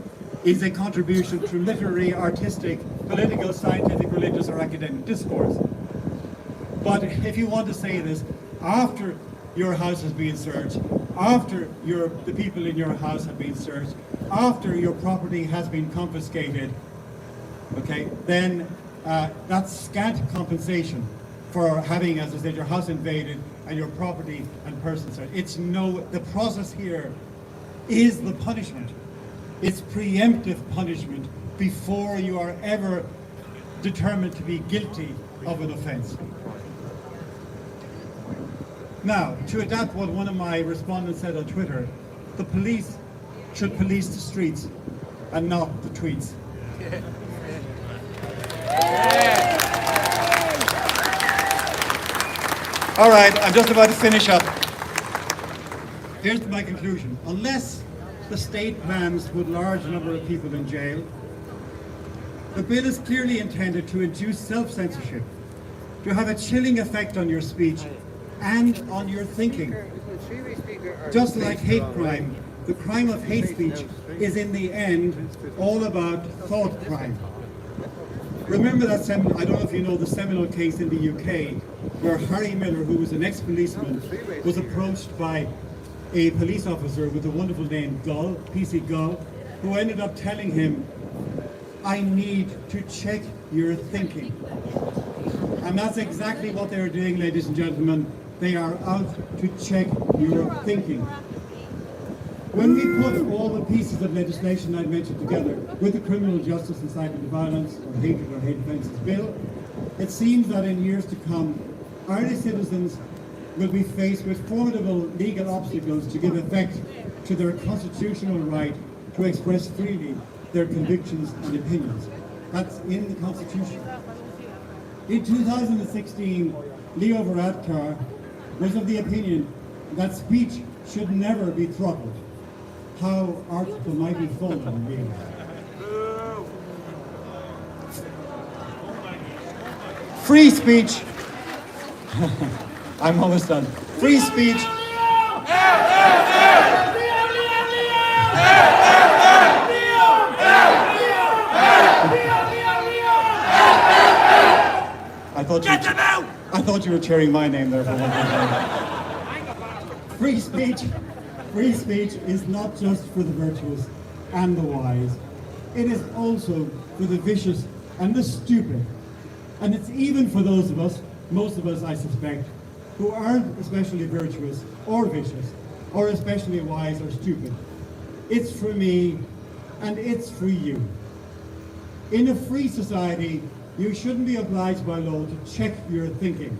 is a contribution to literary, artistic, political, scientific, religious, or academic discourse. But if you want to say this after your house has been searched, after the people in your house have been searched, after your property has been confiscated, okay, then that's scant compensation for having, as I said, your house invaded and your property and person searched. The process here is the punishment. It's preemptive punishment before you are ever determined to be guilty of an offence. Now, to adapt what one of my respondents said on Twitter, the police should police the streets and not the tweets. All right, I'm just about to finish up. Here's my conclusion. Unless the state plans to put a large number of people in jail, the bill is clearly intended to induce self-censorship, to have a chilling effect on your speech and on your thinking. Just like hate crime, the crime of hate speech is in the end all about thought crime. Remember that I don't know if you know the seminal case in the UK where Harry Miller, who was an ex-policeman, was approached by a police officer with a wonderful name, Gull, PC Gull, who ended up telling him, "I need to check your thinking." And that's exactly what they're doing, ladies and gentlemen. They are out to check your thinking. When we put all the pieces of legislation I mentioned together with the Criminal Justice Incitement to Violence or Hatred or Hate Offences Bill, it seems that in years to come, Irish citizens will be faced with formidable legal obstacles to give effect to their constitutional right to express freely their convictions and opinions. That's in the Constitution. In 2016, Leo Varadkar was of the opinion that speech should never be throttled. How artful might be fallen in being. Free speech. I'm almost done. Free speech. I thought you were cheering my name there for one second. Free speech. Free speech is not just for the virtuous and the wise. It is also for the vicious and the stupid. And it's even for those of us, most of us I suspect, who aren't especially virtuous or vicious, or especially wise or stupid. It's for me and it's for you. In a free society, you shouldn't be obliged by law to check your thinking.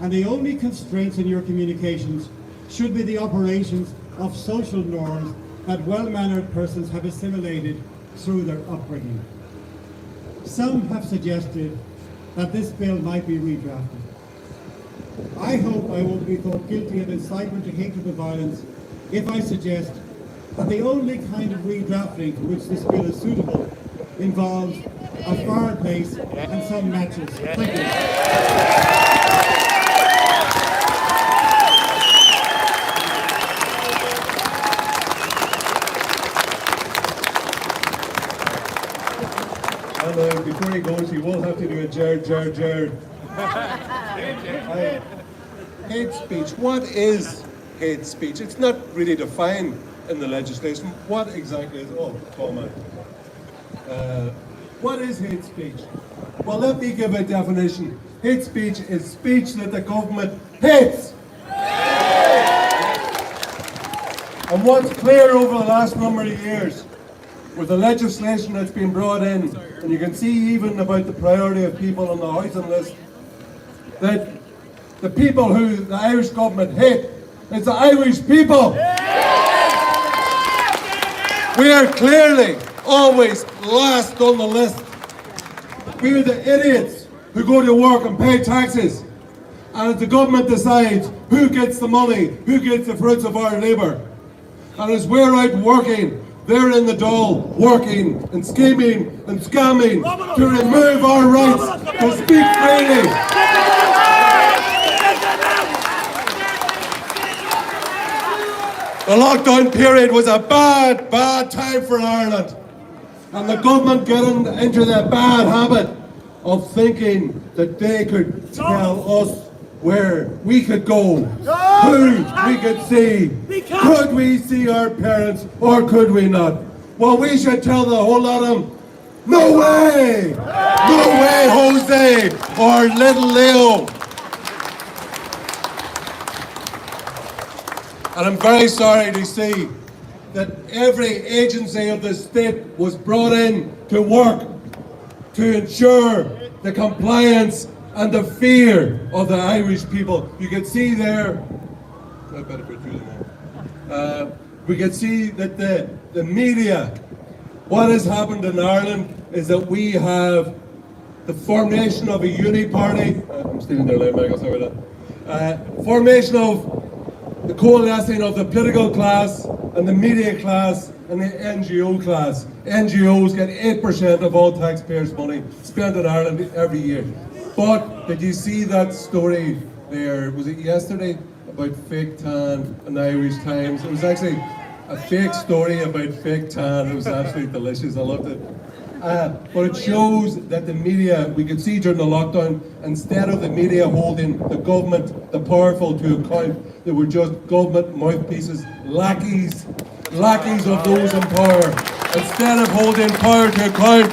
And the only constraints in your communications should be the operations of social norms that well-mannered persons have assimilated through their upbringing. Some have suggested that this bill might be redrafted. I hope I won't be thought guilty of incitement to hatred and violence if I suggest that the only kind of redrafting for which this bill is suitable involves a fireplace and some matches. Thank you. And before he goes, he will have to do a Jared. Hate speech. What is hate speech? It's not really defined in the legislation. What exactly is... Oh, Thomas. What is hate speech? Well, let me give a definition. Hate speech is speech that the government hates. And what's clear over the last number of years, with the legislation that's been brought in, and you can see even about the priority of people on the housing list, that the people who the Irish government hate is the Irish people. We are clearly always last on the list. We are the idiots who go to work and pay taxes. And as the government decides who gets the money, who gets the fruits of our labour. And as we're out working, they're in the dole, working and scheming and scamming to remove our rights to speak freely. The lockdown period was a bad time for Ireland. And the government got into the bad habit of thinking that they could tell us where we could go, who we could see. Could we see our parents or could we not? Well, we should tell the whole lot of them, no way! No way, Jose or little Leo. And I'm very sorry to see that every agency of the state was brought in to work to ensure the compliance and the fear of the Irish people. You can see there, we can see that the media, what has happened in Ireland is that we have the formation of a uni-party. I'm stealing their line, Michael, sorry about that. Formation of the coalescing of the political class and the media class and the NGO class. NGOs get 8% of all taxpayers' money spent in Ireland every year. But did you see that story there, was it yesterday, about fake tan in the Irish Times? It was actually a fake story about fake tan. It was absolutely delicious, I loved it. But it shows that the media, we could see during the lockdown, instead of the media holding the government, the powerful to account, they were just government mouthpieces, lackeys of those in power. Instead of holding power to account,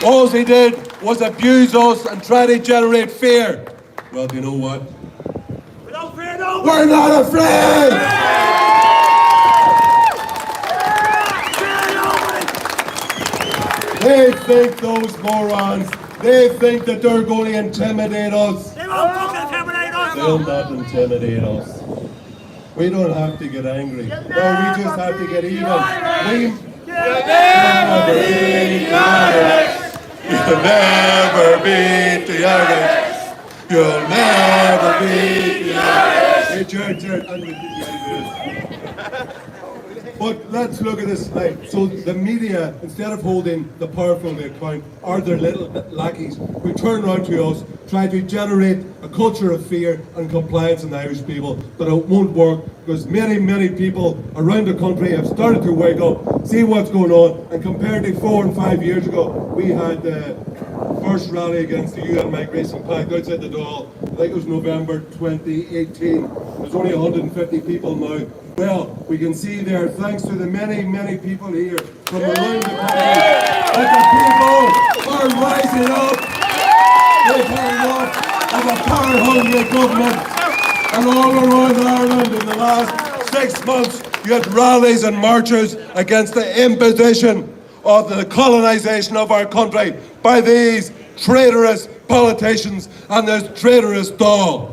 all they did was abuse us and try to generate fear. Well, do you know what? We're not afraid! They think, those morons, they think that they're going to intimidate us. They won't fucking intimidate us! They'll not intimidate us. We don't have to get angry. No, we just have to get even. You'll never beat the Irish! You'll never beat the Irish! You'll never beat the Irish! Hey, Jared, but let's look at this slide. So the media, instead of holding the powerful to account, are their little lackeys who turn around to us, try to generate a culture of fear and compliance in the Irish people. But it won't work because many people around the country have started to wake up, see what's going on, and compared to 4 and 5 years ago, we had the first rally against the UN Migration Pact outside the Dáil. I think it was November 2018. There's only 150 people now. Well, we can see there, thanks to the many people here from around the country, that the people are rising up. They've had enough of a power-hungry government. And all around Ireland in the last 6 months, you had rallies and marches against the imposition of the colonisation of our country by these traitorous politicians and this traitorous Dáil.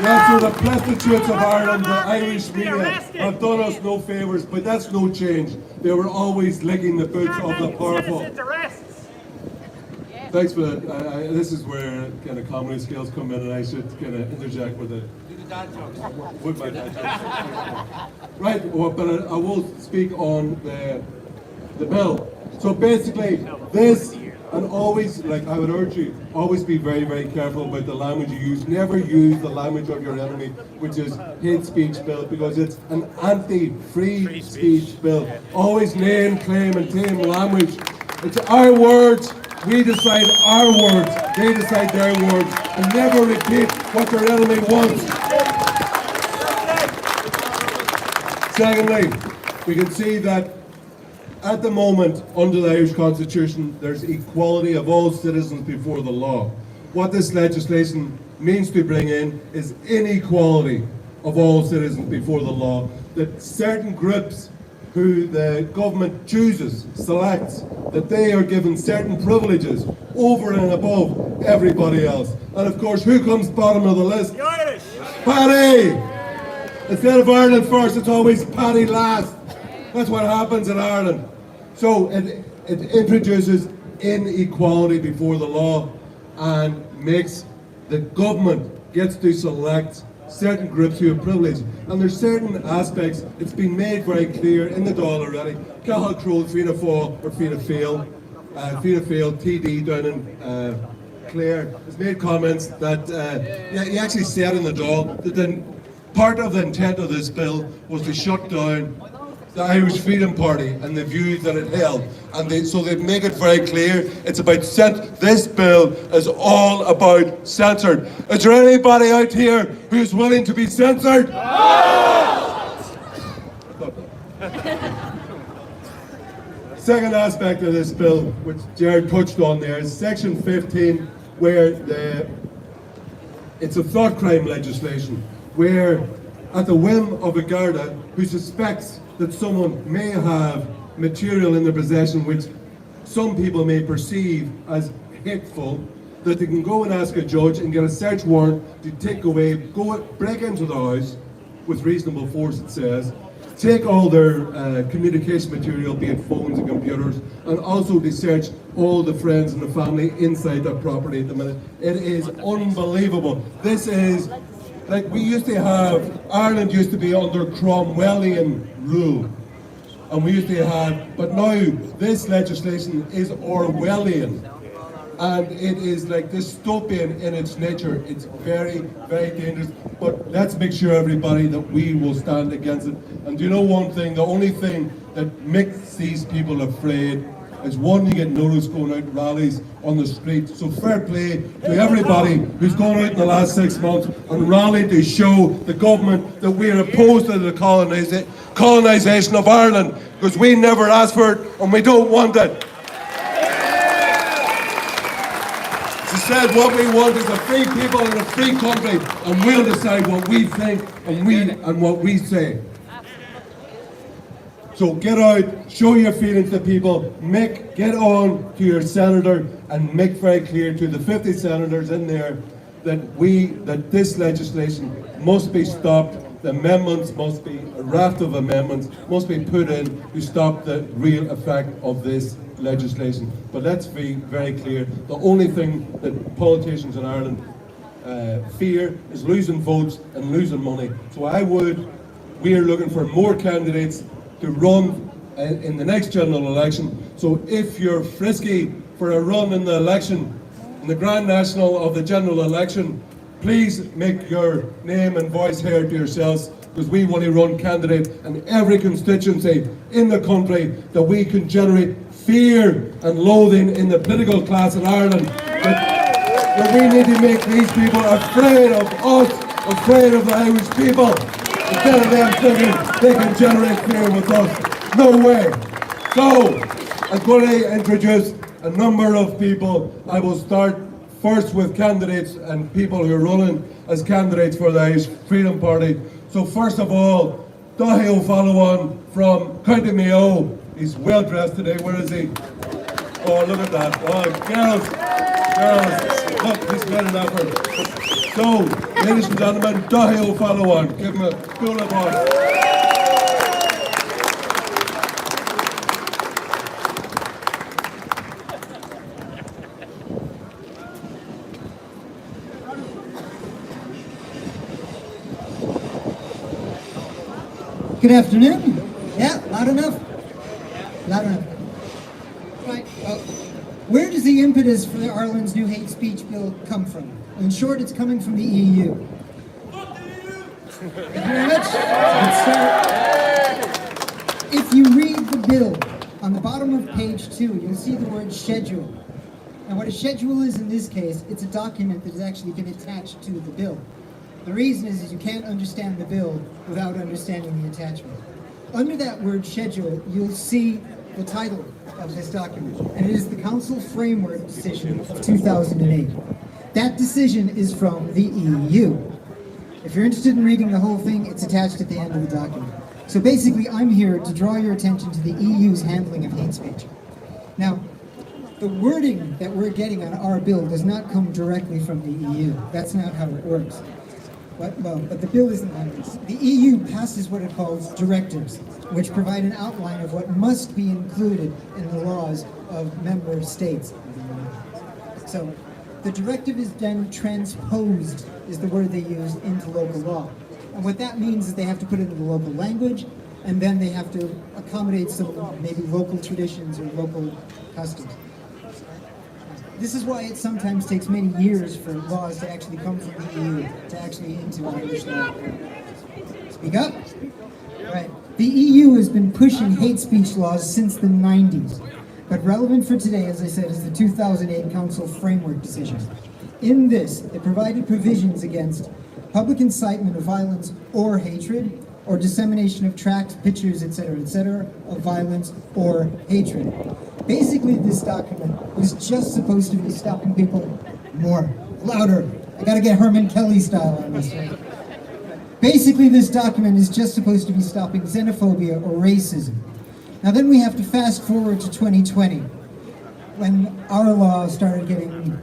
Now, so the prostitutes of Ireland, the Irish media, have done us no favours, but that's no change. They were always licking the boots of the powerful. Thanks for that. This is where kind of comedy skills come in, and I should kind of interject with it. With my dad jokes. Right, well, but I will speak on the bill. So basically, this. And always, like I would urge you, always be very careful about the language you use. Never use the language of your enemy, which is hate speech bill, because it's an anti-free speech bill. Always name, claim and tame language. It's our words, we decide our words, they decide their words, and never repeat what your enemy wants. Secondly, we can see that at the moment, under the Irish Constitution, there's equality of all citizens before the law. What this legislation means to bring in is inequality of all citizens before the law. That certain groups who the government chooses, selects, that they are given certain privileges over and above everybody else. And of course, who comes bottom of the list? The Irish! Paddy! Instead of Ireland first, it's always Paddy last. That's what happens in Ireland. So it introduces inequality before the law and makes the government gets to select certain groups who have privilege. And there's certain aspects, it's been made very clear in the Dáil already. Cathal Crowe, Fianna Fáil, or Fianna Fáil, TD down in Clare, has made comments that he actually said in the Dáil that part of the intent of this bill was to shut down the Irish Freedom Party and the views that it held. And so they make it very clear, it's about this bill is all about censored. Is there anybody out here who's willing to be censored? Second aspect of this bill, which Jared touched on there, is section 15, where It's a thought crime legislation where, at the whim of a Garda who suspects that someone may have material in their possession which some people may perceive as hateful, that they can go and ask a judge and get a search warrant to take away, break into the house with reasonable force, it says, take all their communication material, be it phones and computers, and also to search all the friends and the family inside that property at the minute. It is unbelievable. This is, like, we used to have, Ireland used to be under Cromwellian rule. And we used to have, but now this legislation is Orwellian. And it is like dystopian in its nature. It's very, very dangerous. But let's make sure, everybody, that we will stand against it. And do you know one thing? The only thing that makes these people afraid is, one, you get noticed going out rallies on the street. So fair play to everybody who's gone out in the last 6 months and rallied to show the government that we are opposed to the colonisation of Ireland, because we never asked for it and we don't want it. She said what we want is a free people in a free country, and we'll decide what we think and what we say. So get out, show your feelings to people, get on to your senator and make very clear to the 50 senators in there that this legislation must be stopped. The amendments must be, a raft of amendments must be put in to stop the real effect of this legislation. But let's be very clear, the only thing that politicians in Ireland fear is losing votes and losing money. So we are looking for more candidates to run in the next general election. So if you're frisky for a run in the election, in the Grand National of the general election, please make your name and voice heard to yourselves, because we want to run candidates in every constituency in the country that we can generate fear and loathing in the political class in Ireland. That we need to make these people afraid of us, afraid of the Irish people, instead of them thinking they can generate fear with us. No way. So, I'm going to introduce a number of people. I will start first with candidates and people who are running as candidates for the Irish Freedom Party. So first of all, Daithí O'Fallon from County Mayo. He's well dressed today. Where is he? Oh, look at that. Oh, girls. Look, he's made an effort. So, ladies and gentlemen, Daithí O'Fallon. Give him a cool applause. Good afternoon. Yeah, loud enough? Loud enough. Right. Where does the impetus for Ireland's new hate speech bill come from? In short, it's coming from the EU. Thank you very much. Let's start. If you read the bill, on the bottom of page 2, you'll see the word schedule. And what a schedule is in this case, it's a document that has actually been attached to the bill. The reason is you can't understand the bill without understanding the attachment. Under that word schedule, you'll see the title of this document, and it is the Council Framework Decision of 2008. That decision is from the EU. If you're interested in reading the whole thing, it's attached at the end of the document. So basically, I'm here to draw your attention to the EU's handling of hate speech. Now, the wording that we're getting on our bill does not come directly from the EU. That's not how it works. But the bill isn't like this. The EU passes what it calls directives, which provide an outline of what must be included in the laws of member states. So the directive is then transposed, is the word they use, into local law. And what that means is they have to put it in the local language, and then they have to accommodate some maybe local traditions or local customs. This is why it sometimes takes many years for laws to actually come from the EU to actually into Irish law. Speak up. Right. The EU has been pushing hate speech laws since the 90s. But relevant for today, as I said, is the 2008 Council Framework Decision. In this, it provided provisions against public incitement of violence or hatred, or dissemination of tracts, pictures, etc., of violence or hatred. Basically, this document was just supposed to be stopping people more, louder, I gotta get Herman Kelly style on this one. Basically, this document is just supposed to be stopping xenophobia or racism. Now then we have to fast forward to 2020, when our law started getting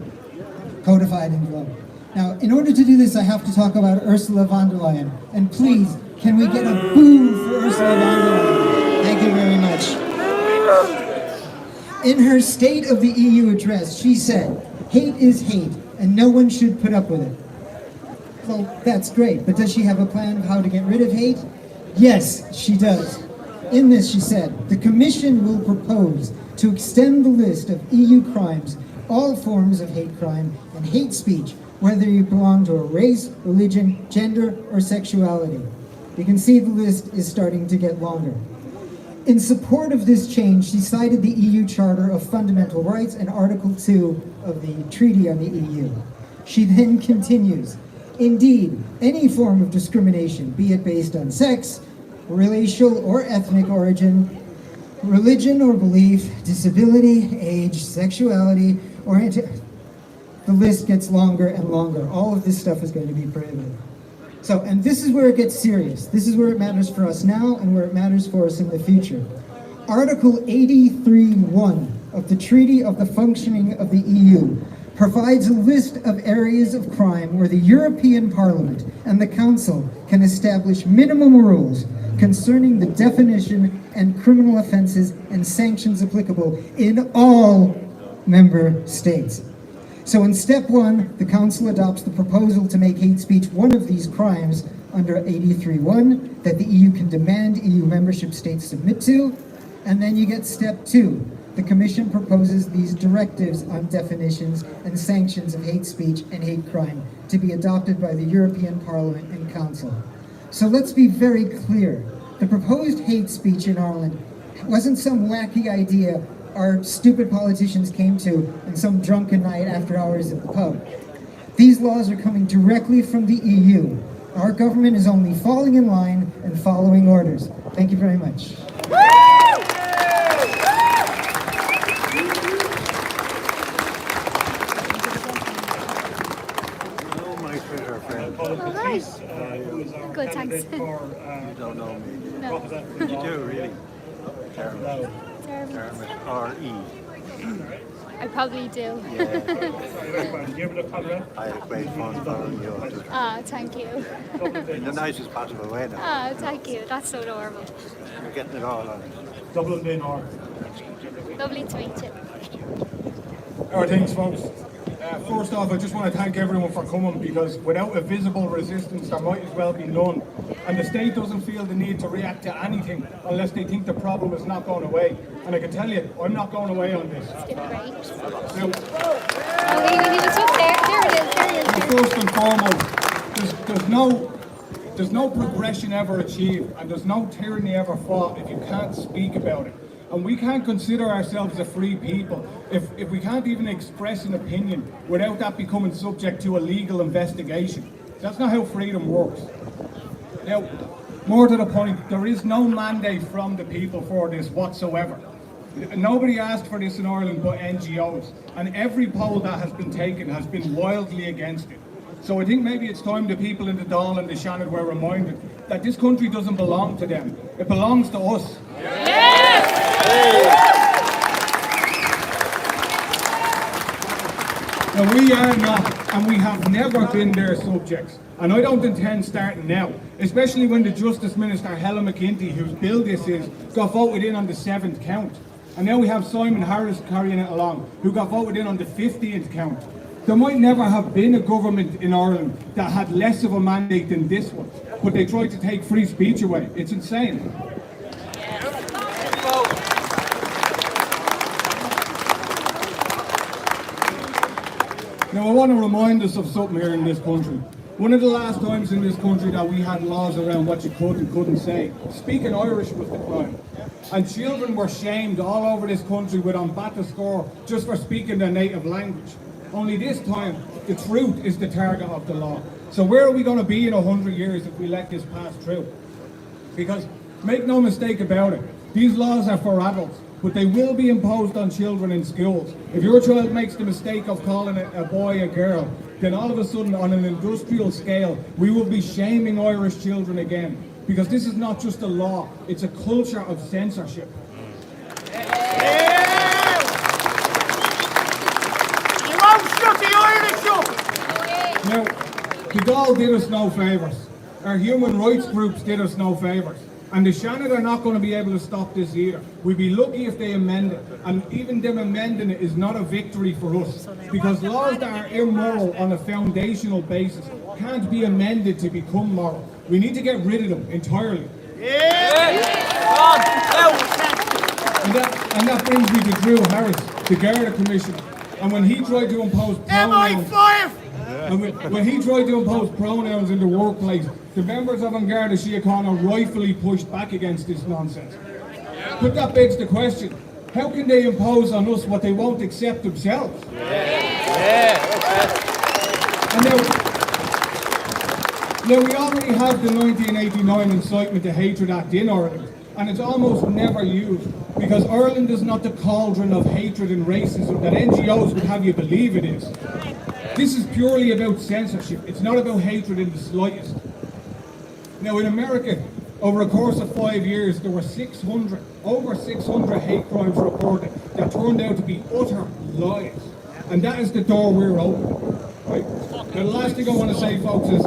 codified in law. Now, in order to do this, I have to talk about Ursula von der Leyen. And please, can we get a boo for Ursula von der Leyen? Thank you very much. In her State of the EU address, she said, "Hate is hate, and no one should put up with it." Well, that's great, but does she have a plan of how to get rid of hate? Yes, she does. In this, she said, "The Commission will propose to extend the list of EU crimes, all forms of hate crime and hate speech, whether you belong to a race, religion, gender, or sexuality." You can see the list is starting to get longer. In support of this change, she cited the EU Charter of Fundamental Rights and Article 2 of the Treaty on the EU. She then continues, "Indeed, any form of discrimination, be it based on sex, racial or ethnic origin, religion or belief, disability, age, sexuality, or the list gets longer and longer. All of this stuff is going to be prohibited." So, and this is where it gets serious. This is where it matters for us now and where it matters for us in the future. Article 83(1) of the Treaty of the Functioning of the EU provides a list of areas of crime where the European Parliament and the Council can establish minimum rules concerning the definition and criminal offences and sanctions applicable in all member states. So in step 1, the Council adopts the proposal to make hate speech one of these crimes under 83(1) that the EU can demand EU membership states submit to. And then you get step 2. The Commission proposes these directives on definitions and sanctions of hate speech and hate crime to be adopted by the European Parliament and Council. So let's be very clear. The proposed hate speech in Ireland wasn't some wacky idea our stupid politicians came to on some drunken night after hours at the pub. These laws are coming directly from the EU. Our government is only falling in line and following orders. Thank you very much. Oh, hi. Good, thanks. You don't know me. No. You do, really. Dermot. R-E. I probably do. Yeah. I had great fun following you. Ah, thank you. In the nicest possible way now. Ah, thank you. That's so normal. You're getting it all on. Dublin or Lovely to meet you. All right, thanks, folks. First off, I just want to thank everyone for coming, because without a visible resistance, there might as well be none. And the state doesn't feel the need to react to anything unless they think the problem is not going away. And I can tell you, I'm not going away on this. It's doing great. Now, He was up there. There it is. first and foremost, there's no progression ever achieved, and there's no tyranny ever fought if you can't speak about it. And we can't consider ourselves a free people if we can't even express an opinion without that becoming subject to a legal investigation. That's not how freedom works. Now, more to the point, there is no mandate from the people for this whatsoever. Nobody asked for this in Ireland but NGOs, and every poll that has been taken has been wildly against it. So I think maybe it's time the people in the Dáil and the Shannon were reminded that this country doesn't belong to them, it belongs to us. Now, we are not, and we have never been their subjects. And I don't intend starting now, especially when the Justice Minister, Helen McEntee, whose bill this is, got voted in on the 7th count. And now we have Simon Harris carrying it along, who got voted in on the 15th count. There might never have been a government in Ireland that had less of a mandate than this one, but they tried to take free speech away. It's insane. Now, I want to remind us of something here in this country. One of the last times in this country that we had laws around what you could and couldn't say, speaking Irish was the crime. And children were shamed all over this country with on bat to score just for speaking their native language. Only this time, the truth is the target of the law. So where are we going to be in 100 years if we let this pass through? Because, make no mistake about it, these laws are for adults. but they will be imposed on children in schools. If your child makes the mistake of calling a boy a girl, then all of a sudden on an industrial scale, we will be shaming Irish children again. Because this is not just a law, it's a culture of censorship. You won't shut the Irish up! Now, the Dáil did us no favours. Our human rights groups did us no favours. And the Shannon are not going to be able to stop this either. We'd be lucky if they amend it. And even them amending it is not a victory for us. Because laws that are immoral on a foundational basis can't be amended to become moral. We need to get rid of them entirely. And that brings me to Drew Harris, the Garda Commissioner. And when he tried to impose pronouns... when he tried to impose pronouns in the workplace, the members of An Garda Síochána rightfully pushed back against this nonsense. But that begs the question, how can they impose on us what they won't accept themselves? And now we already have the 1989 Incitement to Hatred Act in Ireland, and it's almost never used, because Ireland is not the cauldron of hatred and racism that NGOs would have you believe it is. This is purely about censorship. It's not about hatred in the slightest. Now in America, over a course of 5 years, there were over 600 hate crimes reported that turned out to be utter lies. And that is the door we're opening. Right? Now the last thing I want to say, folks, is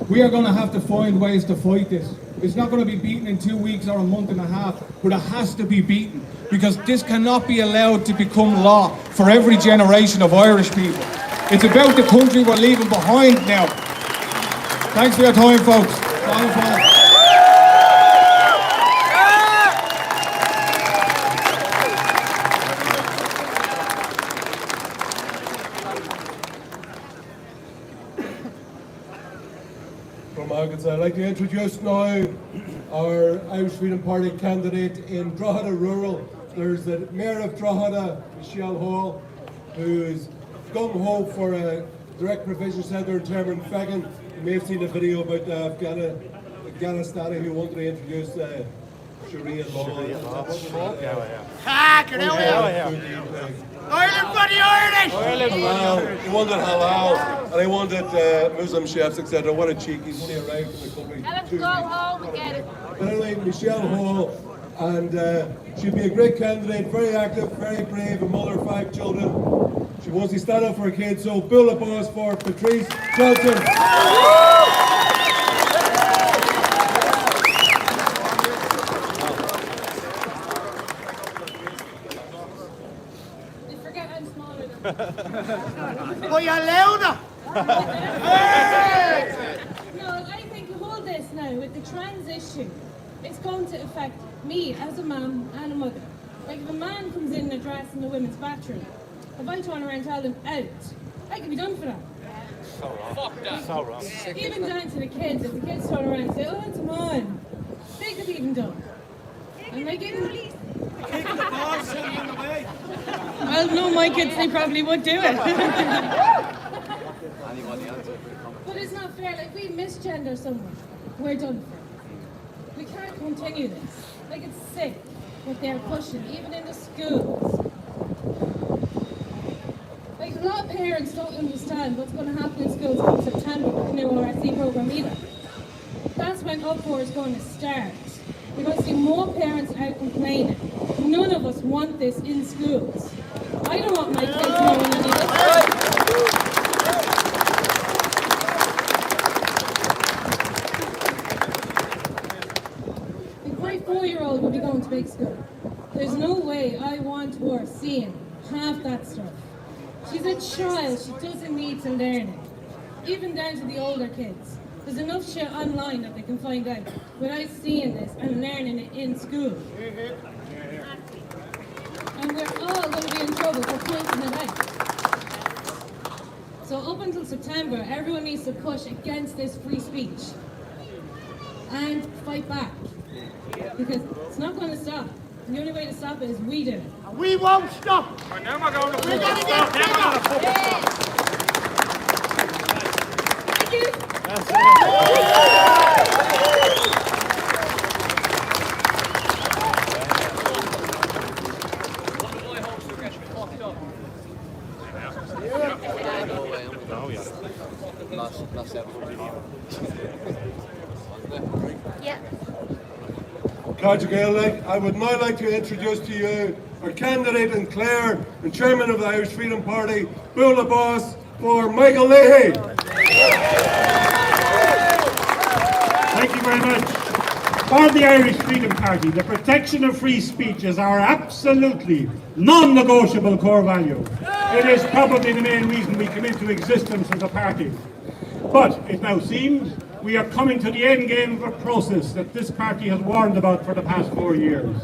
we are going to have to find ways to fight this. It's not going to be beaten in 2 weeks or a month and a half, but it has to be beaten, because this cannot be allowed to become law for every generation of Irish people. It's about the country we're leaving behind now. Thanks for your time, folks. I'd like to introduce now our Irish Freedom Party candidate in Drogheda Rural. There's the Mayor of Drogheda, Michelle Hall, who's gung-ho for a direct provision centre in Termonfeckin. You may have seen a video about Afghanistan who wanted to introduce Sharia law. Ireland for the Irish! Halal. They wanted halal, and they wanted Muslim chefs, etc. What a cheek, he's only arrived in the country. Let him go home and get it. But anyway, Michelle Hall, and she'd be a great candidate, very active, very brave, a mother of 5 children. She wants to stand up for her kids, so build a applause for Patrice Shelton. Well, you're louder! No, I think hold this now with the trans issue. It's going to affect me as a mum and a mother. Like if a man comes in a dress in the women's bathroom, if I turn around and tell them out, I could be done for that. So wrong. Fuck that. So wrong. Even down to the kids, if the kids turn around and say, oh, it's mine, they could be even done. And like even well, no, my kids, they probably would do it. But it's not fair, like we misgender someone, we're done for. We can't continue this. Like it's sick what they're pushing, even in the schools. Like a lot of parents don't understand what's going to happen in schools come September with the new RSC program either. That's when uproar is going to start. We're going to see more parents out complaining. None of us want this in schools. I don't want my kids knowing any of this. Like my 4-year-old will be going to big school. There's no way I want her seeing half that stuff. She's a child, she doesn't need to learn it. Even down to the older kids. There's enough shit online that they can find out without seeing this and learning it in school. And we're all going to be in trouble for pointing it out. So up until September, everyone needs to push against this free speech and fight back. Because it's not going to stop. The only way to stop it is we do it. We won't stop! We're going to get bigger! Thank you! Gaelic, I would now like to introduce to you our candidate in Clare and chairman of the Irish Freedom Party, Bula Boss, for Michael Leahy. Thank you very much. For the Irish Freedom Party, the protection of free speech is our absolutely non-negotiable core value. It is probably the main reason we came into existence as a party. But it now seems we are coming to the end game of a process that this party has warned about for the past 4 years.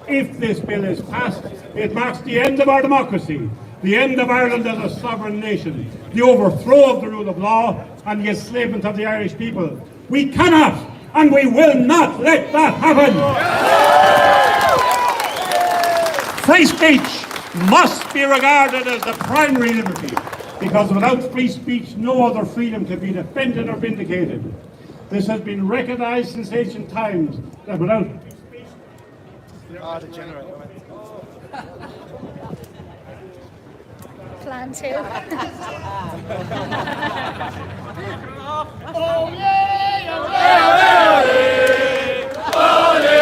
If this bill is passed, it marks the end of our democracy, the end of Ireland as a sovereign nation, the overthrow of the rule of law and the enslavement of the Irish people. We cannot and we will not let that happen. Free speech must be regarded as the primary liberty, because without free speech no other freedom can be defended or vindicated. This has been recognised since ancient times that without free speech... Plan 2. Oh yeah! Oh yeah! Oh yeah!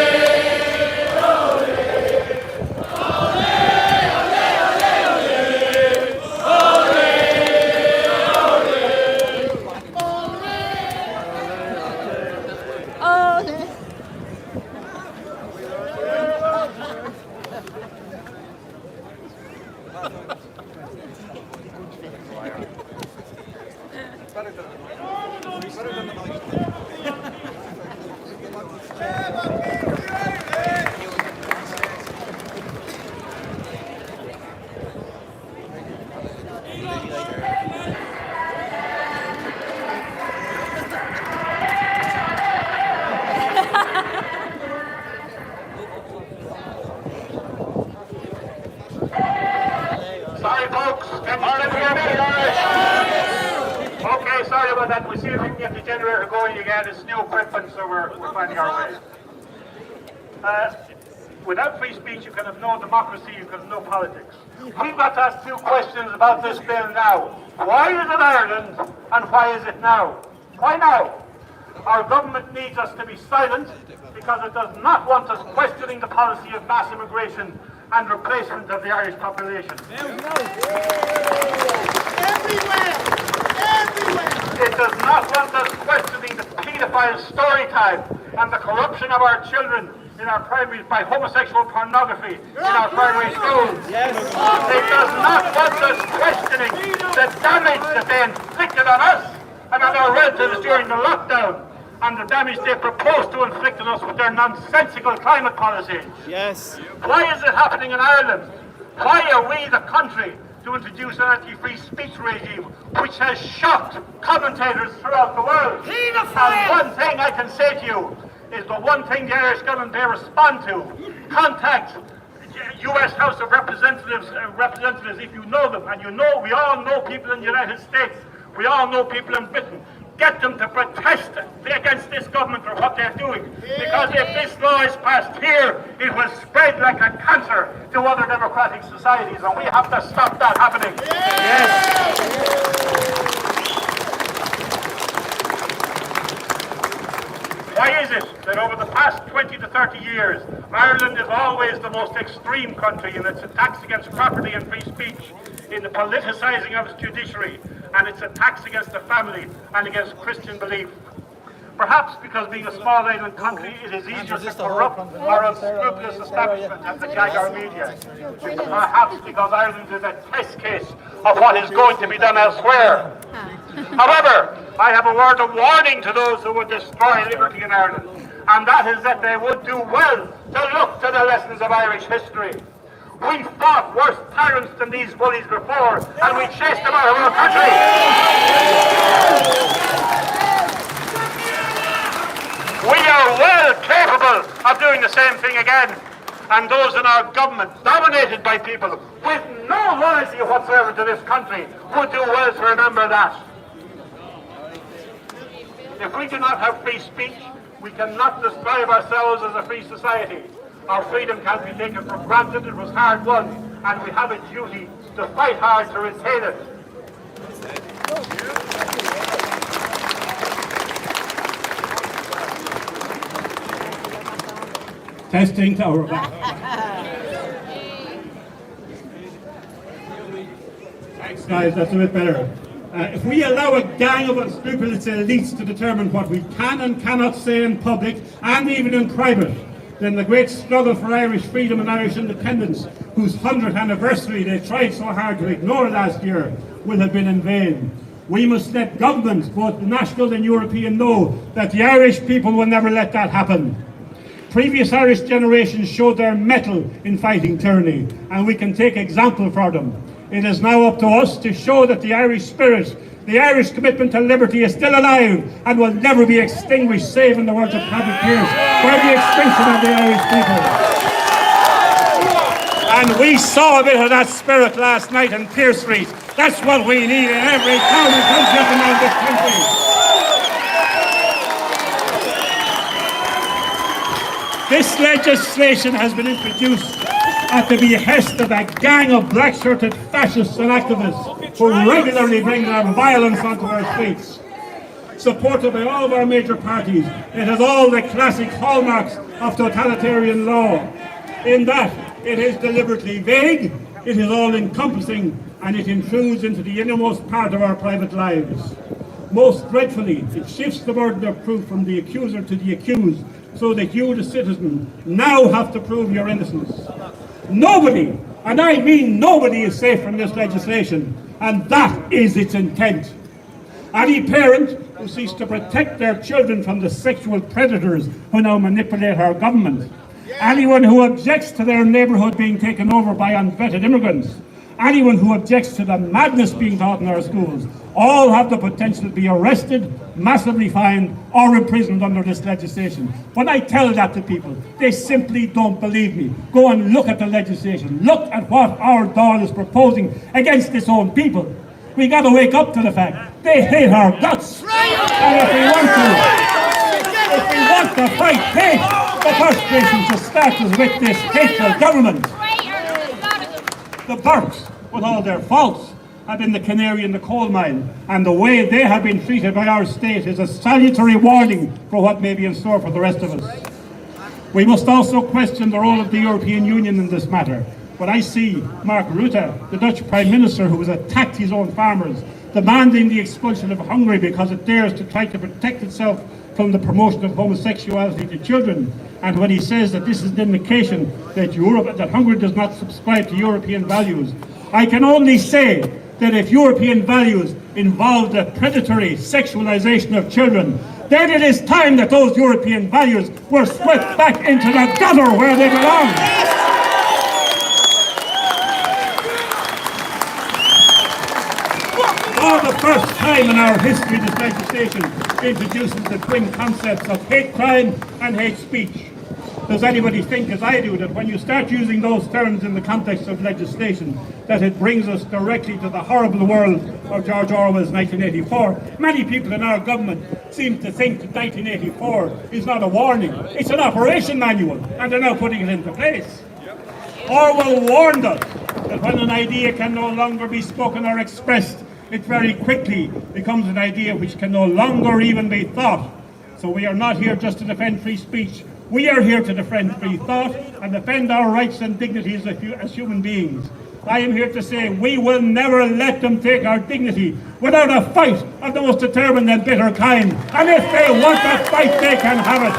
Sorry folks, can you hear me? Okay, sorry about that. We'll see if we can get the generator going again. It's new equipment, so we're finding our way. Without free speech, you can have no democracy, you can have no politics. We've got to ask 2 questions about this bill now. Why is it Ireland, and why is it now? Why now? Our government needs us to be silent because it does not want us questioning the policy of mass immigration and replacement of the Irish population. It does not want us questioning the paedophile story time and the corruption of our children in our primary by homosexual pornography in our primary schools. It does not want us questioning the damage that they inflicted on us and on our relatives during the lockdown, and the damage they propose to inflict on us with their nonsensical climate policies. Yes. Why is it happening in Ireland? Why are we the country to introduce an anti-free speech regime which has shocked commentators throughout the world? And one thing I can say to you is the one thing the Irish government may respond to. Contact U.S. House of Representatives if you know them, and you know, we all know people in the United States, we all know people in Britain. Get them to protest against this government for what they're doing. Because if this law is passed here, it will spread like a cancer to other democratic societies, and we have to stop that happening. Why is it that over the past 20 to 30 years, Ireland is always the most extreme country in its attacks against property and free speech, in the politicising of its judiciary, and its attacks against the family and against Christian belief? Perhaps because being a small island country, it is easier to corrupt our unscrupulous establishment and the Jaguar media. Perhaps because Ireland is a test case of what is going to be done elsewhere. However, I have a word of warning to those who would destroy liberty in Ireland, and that is that they would do well to look to the lessons of Irish history. We fought worse tyrants than these bullies before, and we chased them out of our country. We are well capable of doing the same thing again, and those in our government, dominated by people with no loyalty whatsoever to this country, would do well to remember that. If we do not have free speech, we cannot describe ourselves as a free society. Our freedom can't be taken for granted. It was hard won, and we have a duty to fight hard to retain it. Testing tower back. Thanks, guys. That's a bit better. If we allow a gang of unscrupulous elites to determine what we can and cannot say in public and even in private, then the great struggle for Irish freedom and Irish independence, whose 100th anniversary they tried so hard to ignore last year, will have been in vain. We must let governments, both national and European, know that the Irish people will never let that happen. Previous Irish generations showed their mettle in fighting tyranny, and we can take example for them. It is now up to us to show that the Irish spirit, the Irish commitment to liberty is still alive and will never be extinguished, save in the words of Patriot, by the extinction of the Irish people. And we saw a bit of that spirit last night in Pearse Street. That's what we need in every town and country around this country. This legislation has been introduced at the behest of a gang of black-shirted fascists and activists who regularly bring their violence onto our streets. Supported by all of our major parties, it has all the classic hallmarks of totalitarian law, in that it is deliberately vague, it is all-encompassing, and it intrudes into the innermost part of our private lives. Most dreadfully, it shifts the burden of proof from the accuser to the accused, so that you, the citizen, now have to prove your innocence. Nobody, and I mean nobody, is safe from this legislation, and that is its intent. Any parent who seeks to protect their children from the sexual predators who now manipulate our government, anyone who objects to their neighbourhood being taken over by unvetted immigrants, anyone who objects to the madness being taught in our schools, all have the potential to be arrested, massively fined, or imprisoned under this legislation. When I tell that to people, they simply don't believe me. Go and look at the legislation. Look at what our Dáil is proposing against its own people. We got to wake up to the fact they hate our guts. And if we want to fight hate, the first place we should start is with this hateful government. The Burkes, with all their faults, have been the canary in the coal mine, and the way they have been treated by our state is a salutary warning for what may be in store for the rest of us. We must also question the role of the European Union in this matter. When I see Mark Rutte, the Dutch Prime Minister, who has attacked his own farmers, demanding the expulsion of Hungary because it dares to try to protect itself from the promotion of homosexuality to children, and when he says that this is an indication that Hungary does not subscribe to European values, I can only say that if European values involve the predatory sexualization of children, then it is time that those European values were swept back into the gutter where they belong. For the first time in our history, this legislation introduces the twin concepts of hate crime and hate speech. Does anybody think, as I do, that when you start using those terms in the context of legislation, that it brings us directly to the horrible world of George Orwell's 1984? Many people in our government seem to think that 1984 is not a warning, it's an operation manual, and they're now putting it into place. Orwell warned us that when an idea can no longer be spoken or expressed, it very quickly becomes an idea which can no longer even be thought. So we are not here just to defend free speech. We are here to defend free thought and defend our rights and dignities as human beings. I am here to say we will never let them take our dignity without a fight of the most determined and bitter kind. And if they want that fight, they can have it.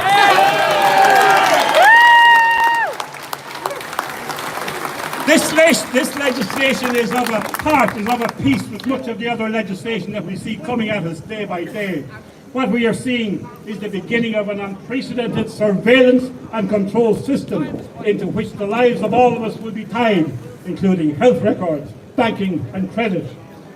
This legislation is of a piece with much of the other legislation that we see coming at us day by day. What we are seeing is the beginning of an unprecedented surveillance and control system into which the lives of all of us will be tied, including health records, banking and credit.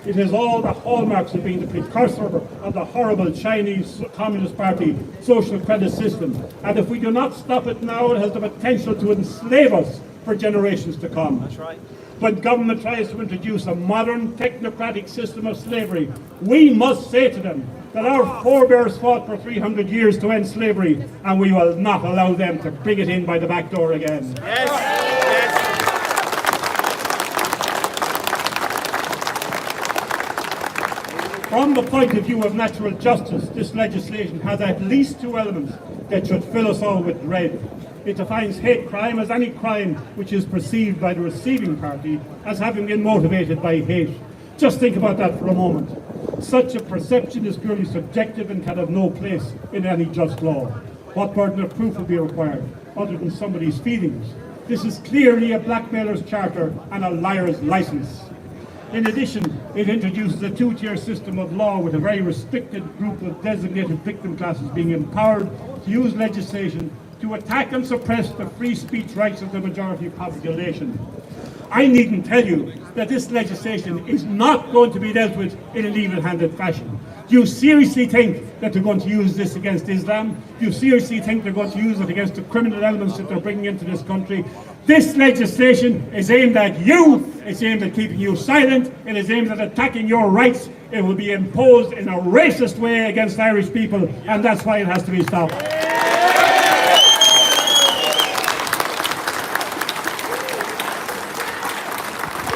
It has all the hallmarks of being the precursor of the horrible Chinese Communist Party social credit system. And if we do not stop it now, it has the potential to enslave us for generations to come. That's right. When government tries to introduce a modern technocratic system of slavery, we must say to them that our forebears fought for 300 years to end slavery, and we will not allow them to bring it in by the back door again. Yes. From the point of view of natural justice, this legislation has at least two elements that should fill us all with dread. It defines hate crime as any crime which is perceived by the receiving party as having been motivated by hate. Just think about that for a moment. Such a perception is purely subjective and can have no place in any just law. What burden of proof will be required other than somebody's feelings? This is clearly a blackmailer's charter and a liar's license. In addition, it introduces a two-tier system of law with a very restricted group of designated victim classes being empowered to use legislation to attack and suppress the free speech rights of the majority population. I needn't tell you that this legislation is not going to be dealt with in an even-handed fashion. Do you seriously think that they're going to use this against Islam? Do you seriously think they're going to use it against the criminal elements that they're bringing into this country? This legislation is aimed at you, it's aimed at keeping you silent, it is aimed at attacking your rights. It will be imposed in a racist way against Irish people, and that's why it has to be stopped.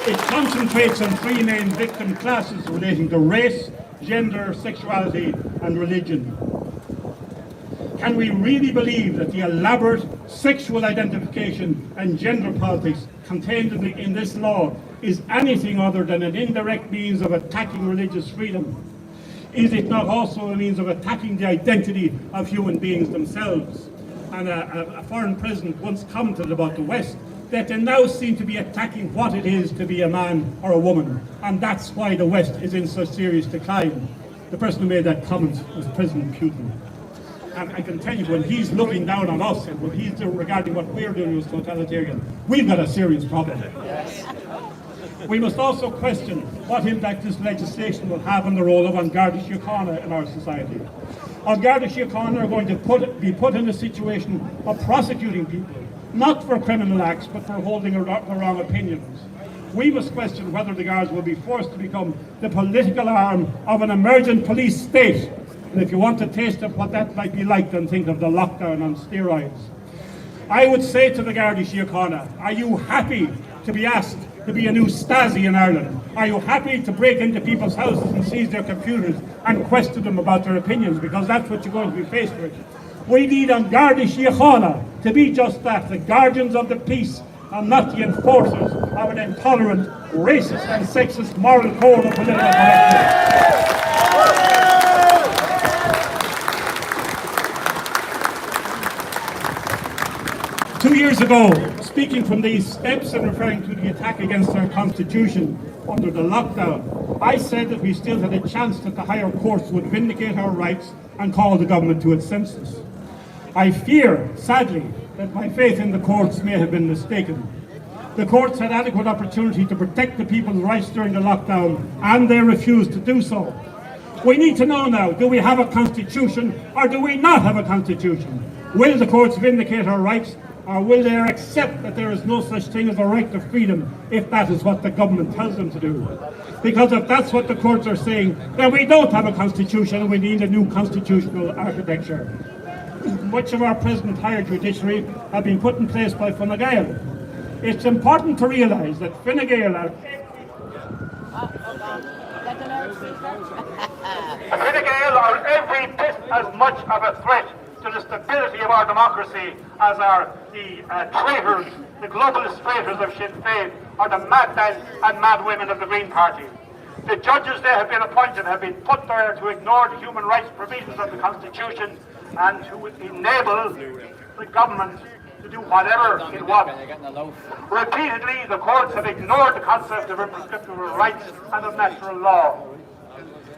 It concentrates on three main victim classes relating to race, gender, sexuality and religion. Can we really believe that the elaborate sexual identification and gender politics contained in this law is anything other than an indirect means of attacking religious freedom? Is it not also a means of attacking the identity of human beings themselves? And a foreign president once commented about the West that they now seem to be attacking what it is to be a man or a woman, and that's why the West is in such serious decline. The person who made that comment was President Putin. And I can tell you, when he's looking down on us and when he's regarding what we're doing as totalitarian, we've got a serious problem. Yes. We must also question what impact this legislation will have on the role of An Garda Síochána in our society. An Garda Síochána are going to be put in a situation of prosecuting people, not for criminal acts, but for holding the wrong opinions. We must question whether the Guards will be forced to become the political arm of an emergent police state. And if you want a taste of what that might be like, then think of the lockdown on steroids. I would say to the Garda Síochána, are you happy to be asked to be a new Stasi in Ireland? Are you happy to break into people's houses and seize their computers and question them about their opinions? Because that's what you're going to be faced with. We need An Garda Síochána to be just that, the guardians of the peace, and not the enforcers of an intolerant, racist and sexist moral code of political correctness. 2 years ago, speaking from these steps and referring to the attack against our constitution under the lockdown, I said that we still had a chance that the higher courts would vindicate our rights and call the government to its senses. I fear, sadly, that my faith in the courts may have been mistaken. The courts had adequate opportunity to protect the people's rights during the lockdown, and they refused to do so. We need to know now, do we have a constitution or do we not have a constitution? Will the courts vindicate our rights, or will they accept that there is no such thing as a right to freedom if that is what the government tells them to do? Because if that's what the courts are saying, then we don't have a constitution and we need a new constitutional architecture. Much of our present higher judiciary have been put in place by Fine Gael. It's important to realise that Fine Gael are every bit as much of a threat to the stability of our democracy as are the traitors, the globalist traitors of Sinn Féin, or the madmen and madwomen of the Green Party. The judges they have been appointed have been put there to ignore the human rights provisions of the Constitution and to enable the government to do whatever it wants. Repeatedly, the courts have ignored the concept of imprescriptible rights and of natural law.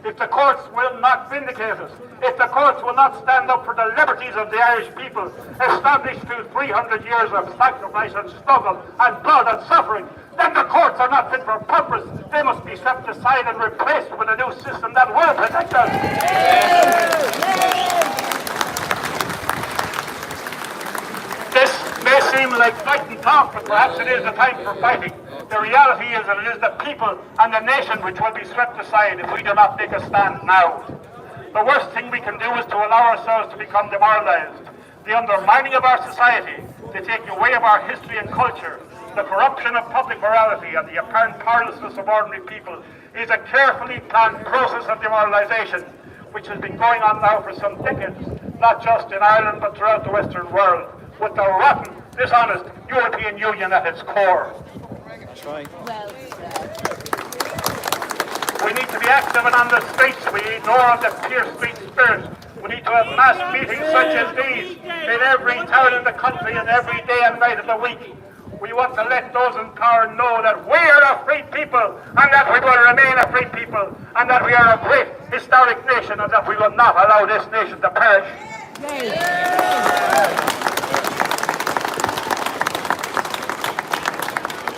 If the courts will not vindicate us, if the courts will not stand up for the liberties of the Irish people, established through 300 years of sacrifice and struggle and blood and suffering, then the courts are not fit for purpose. They must be swept aside and replaced with a new system that will protect us. This may seem like fighting talk, but perhaps it is the time for fighting. The reality is that it is the people and the nation which will be swept aside if we do not make a stand now. The worst thing we can do is to allow ourselves to become demoralized. The undermining of our society, the taking away of our history and culture, the corruption of public morality and the apparent powerlessness of ordinary people is a carefully planned process of demoralization which has been going on now for some decades, not just in Ireland but throughout the Western world. with the rotten, dishonest European Union at its core. That's right. We need to be active and on the streets. We need more of the pure street spirit. We need to have mass meetings such as these in every town in the country and every day and night of the week. We want to let those in power know that we are a free people and that we will remain a free people and that we are a great historic nation and that we will not allow this nation to perish.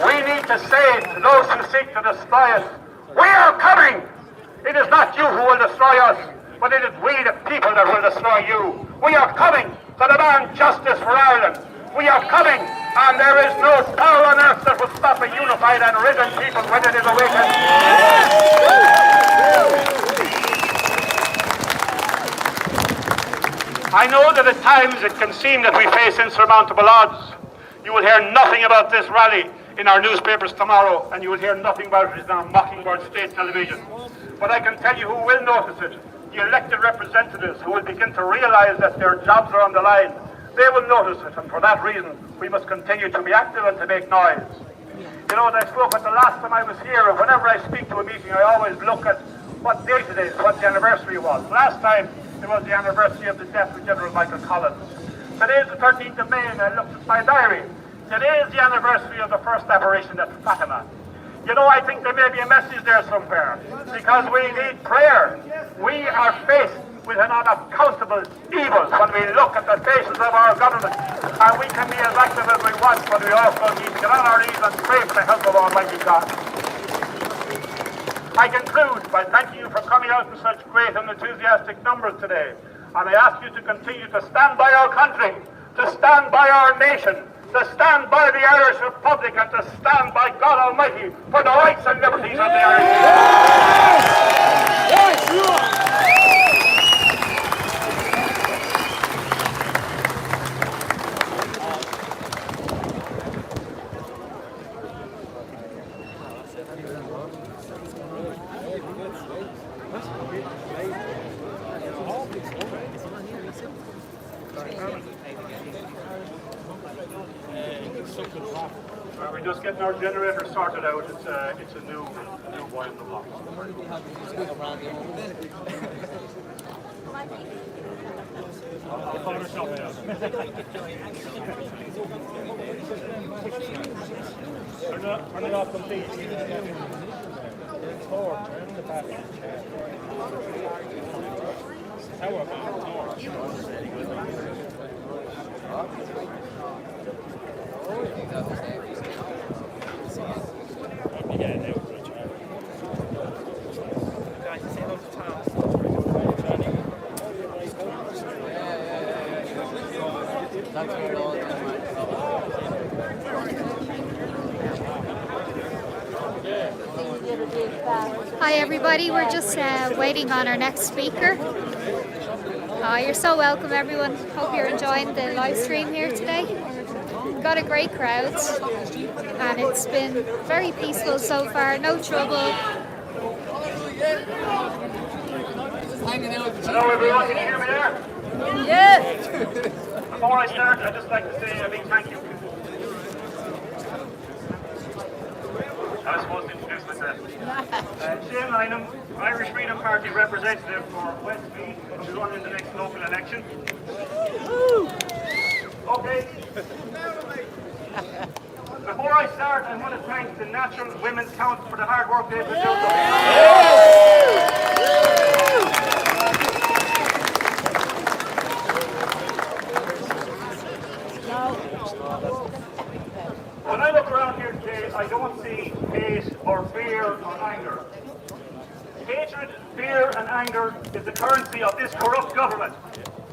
We need to say to those who seek to destroy us, we are coming! It is not you who will destroy us, but it is we, the people, that will destroy you. We are coming to demand justice for Ireland. We are coming, and there is no power on earth that will stop a unified and risen people when it is awakened. I know that at times it can seem that we face insurmountable odds. You will hear nothing about this rally in our newspapers tomorrow, and you will hear nothing about it in our Mockingbird state television. But I can tell you who will notice it. The elected representatives who will begin to realise that their jobs are on the line. They will notice it, and for that reason, we must continue to be active and to make noise. You know, as I spoke at the last time I was here, whenever I speak to a meeting, I always look at what date it is, what the anniversary was. Last time, it was the anniversary of the death of General Michael Collins. Today is the 13th of May, and I looked at my diary. Today is the anniversary of the first apparition at Fatima. You know, I think there may be a message there somewhere, because we need prayer. We are faced with an unaccountable evil when we look at the faces of our government, and we can be as active as we want, but we also need to get on our knees and pray for the help of Almighty God. I conclude by thanking you for coming out in such great and enthusiastic numbers today, and I ask you to continue to stand by our country, to stand by our nation, to stand by the Irish Republic, and to stand by God Almighty for the rights and liberties of the Irish people. We're just getting our generator sorted out. It's a new one in the box. I'll find myself out. Turn it off completely. Turn the battery. Power torch. Hi everybody, we're just waiting on our next speaker. You're so welcome everyone. Hope you're enjoying the live stream here today. We've got a great crowd and it's been very peaceful so far, no trouble. Hello everyone, can you hear me there? Yes! Before I start, I'd just like to say a big thank you. I was supposed to introduce myself. Shane Lynham, Irish Freedom Party representative for Westmeath, who's running in the next local election. Okay. Before I start, I want to thank the Natural Women's Council for the hard work they've been doing. When I look around here today, I don't see hate or fear or anger. Hatred, fear and anger is the currency of this corrupt government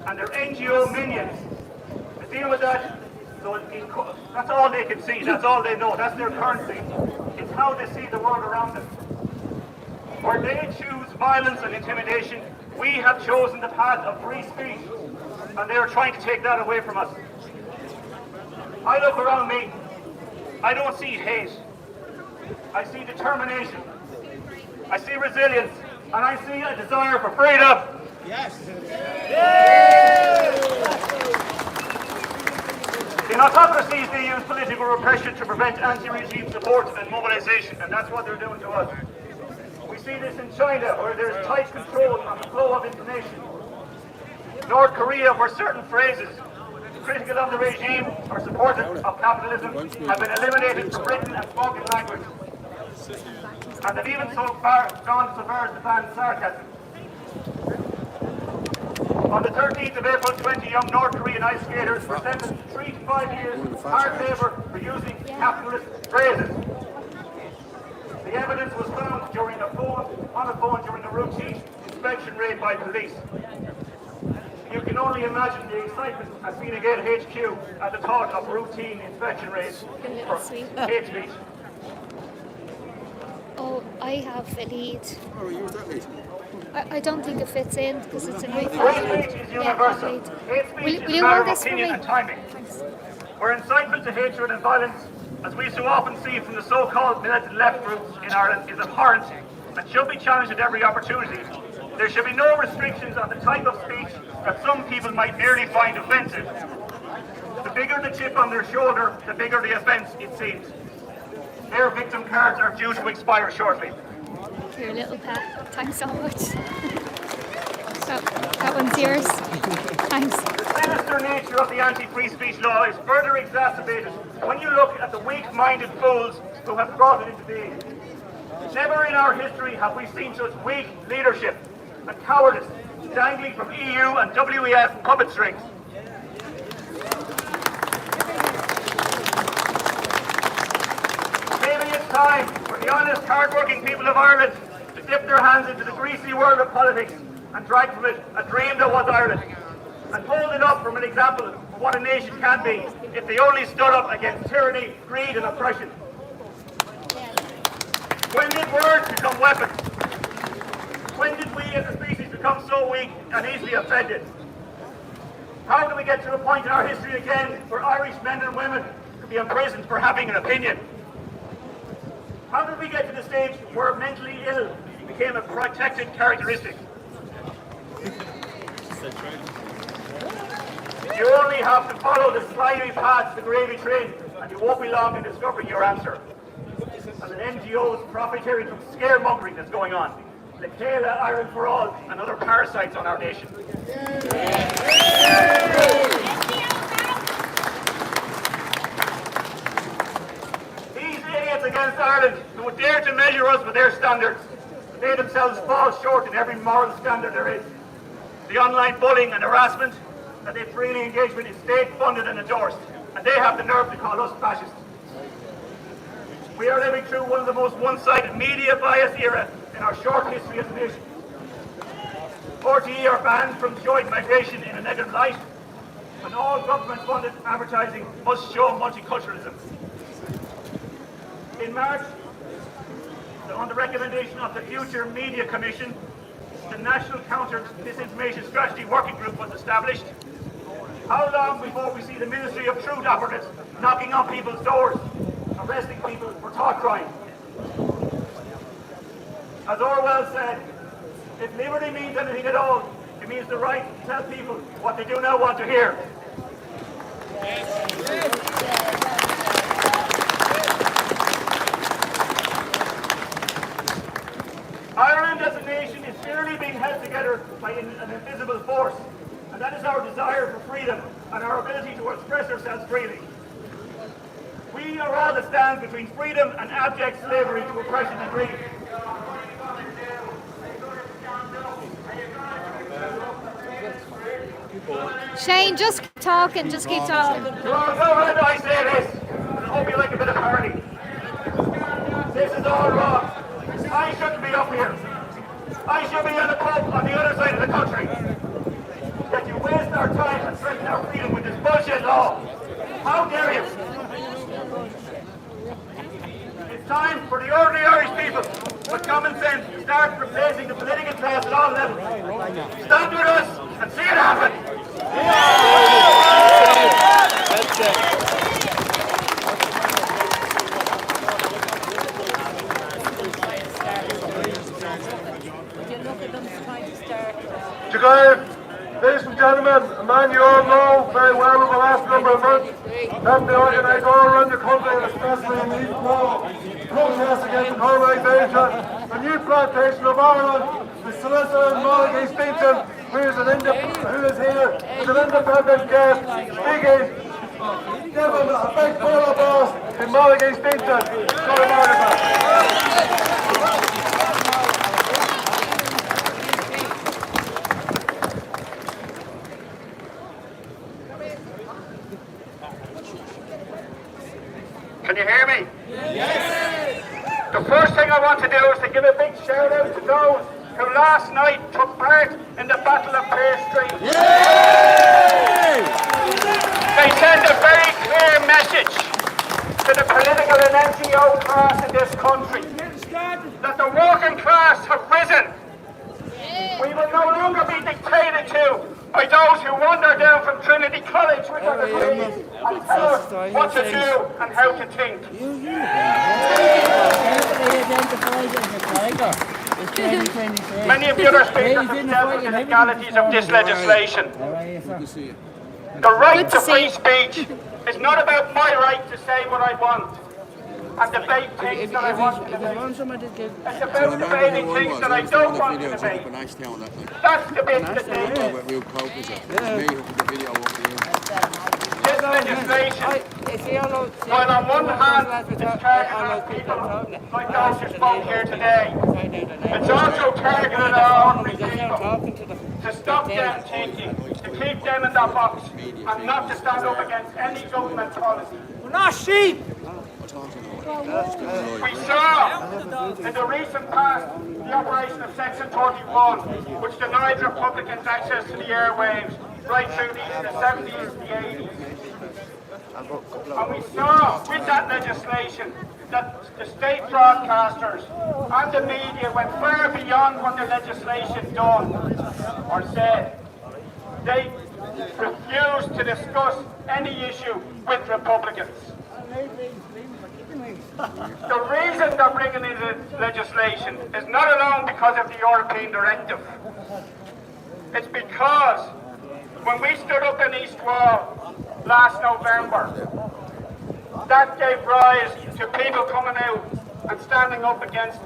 and their NGO minions. To deal with that, so that's all they can see, that's all they know, that's their currency. It's how they see the world around them. Where they choose violence and intimidation, we have chosen the path of free speech, and they are trying to take that away from us. I look around me, I don't see hate. I see determination. I see resilience. And I see a desire for freedom. Yes. In autocracies, they use political repression to prevent anti-regime support and mobilization, and that's what they're doing to us. We see this in China, where there's tight control on the flow of information. North Korea, where certain phrases critical of the regime or supportive of capitalism have been eliminated from written and spoken language. And they've even gone so far as to ban sarcasm. On the 13th of April, 20 young North Korean ice skaters were sentenced to 3 to 5 years hard labour for using capitalist phrases. The evidence was found on a phone during a routine inspection raid by police. You can only imagine the excitement at Fine Gael HQ at the thought of routine inspection raids for hate speech. Oh, I have a lead. Oh, you use that lead? I don't think it fits in because it's a great Hate speech is universal. Hate speech is a matter of opinion and timing. Where incitement to hatred and violence, as we so often see from the so-called militant left groups in Ireland, is abhorrent and should be challenged at every opportunity. There should be no restrictions on the type of speech that some people might merely find offensive. The bigger the chip on their shoulder, the bigger the offence, it seems. Their victim cards are due to expire shortly. Your little pet. Thanks so much. So, that one's yours. Thanks. The sinister nature of the anti-free speech law is further exacerbated when you look at the weak-minded fools who have brought it into being. Never in our history have we seen such weak leadership and cowardice dangling from EU and WEF puppet strings. Maybe it's time for the honest, hard-working people of Ireland to dip their hands into the greasy world of politics and drag from it a dream that was Ireland, and hold it up from an example of what a nation can be if they only stood up against tyranny, greed and oppression. When did words become weapons? When did we as a species become so weak and easily offended? How do we get to a point in our history again where Irish men and women could be imprisoned for having an opinion? How did we get to the stage where mentally ill became a protected characteristic? You only have to follow the slimy path to the gravy train and you won't be long in discovering your answer. As an NGO's profiteering from scaremongering that's going on. Lekela, Ireland for All, and other parasites on our nation. These idiots against Ireland who would dare to measure us with their standards, they themselves fall short in every moral standard there is. The online bullying and harassment that they freely engage with is state-funded and endorsed, and they have the nerve to call us fascists. We are living through one of the most one-sided media bias era in our short history as a nation. RTE are banned from showing migration in a negative light, and all government-funded advertising must show multiculturalism. In March, on the recommendation of the Future Media Commission, the National Counter-Disinformation Strategy Working Group was established. How long before we see the Ministry of Truth operatives knocking on people's doors, arresting people for thought crime? As Orwell said, if liberty means anything at all, it means the right to tell people what they do not want to hear. Ireland as a nation is fairly being held together by an invisible force, and that is our desire for freedom and our ability to express ourselves freely. We are all that stands between freedom and abject slavery to oppression and greed. Shane, just keep talking, just keep talking. So I say this, and I hope you like a bit of party. This is all wrong. I shouldn't be up here. I should be in a pub on the other side of the country. Yet you waste our time and threaten our freedom with this bullshit law. How dare you? It's time for the ordinary Irish people with common sense to start replacing the political class at all levels. Stand with us and see it happen. Ladies and gentlemen, a man you all know very well over the last number of months, all around the country, and especially in East Row, protest against demoralization. The new plantation of Ireland, the solicitor Molly Stinson, who is here, is an independent guest. Biggie, give him a big full of applause in Molly Stinson. Can you hear me? Yes. The first thing I want to do is to give a big shout out to those who last night took part in the Battle of Pear Street. Yay! They sent a very clear message to the political and NGO class in this country that the working class have risen. We will no longer be dictated to by those who wander down from Trinity College with their degrees and tell us what to do and how to think. Many of the other speakers have dealt with the legalities of this legislation. The right to free speech is not about my right to say what I want and debate things that I want to debate. It's about debating things that I don't want to debate. That's the bit that they do. This legislation, while on one hand it's targeted on people like those who spoke here today, it's also targeted on ordinary people to stop them thinking, to keep them in their box and not to stand up against any government policy. We're not sheep! We saw in the recent past the operation of Section 31, which denied Republicans access to the airwaves right through the 70s and the 80s. And we saw with that legislation that the state broadcasters and the media went far beyond what the legislation done or said. They refused to discuss any issue with Republicans. The reason they're bringing in the legislation is not alone because of the European directive. It's because when we stood up in East Wall last November, that gave rise to people coming out and standing up against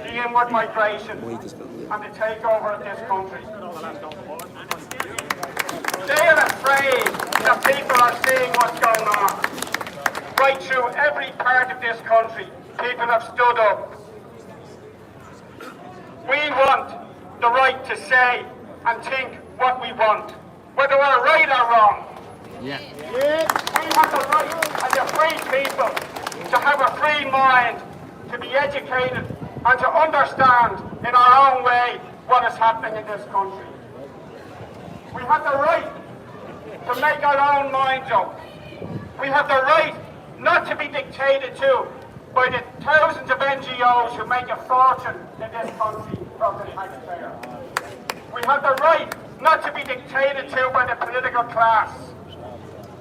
the inward migration and the takeover of this country. They are afraid that people are seeing what's going on. Right through every part of this country, people have stood up. We want the right to say and think what we want, whether we're right or wrong. Yeah. We have the right as a free people to have a free mind, to be educated and to understand in our own way what is happening in this country. We have the right to make our own minds up. We have the right not to be dictated to by the thousands of NGOs who make a fortune in this country from the taxpayer. We have the right not to be dictated to by the political class.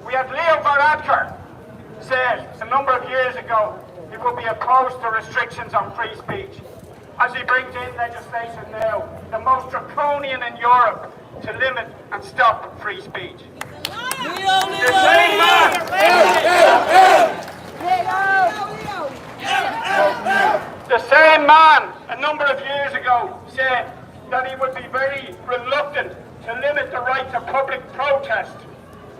We had Leo Varadkar said a number of years ago he would be opposed to restrictions on free speech. As he brings in legislation now, the most draconian in Europe, to limit and stop free speech. The same man a number of years ago said that he would be very reluctant to limit the right to public protest,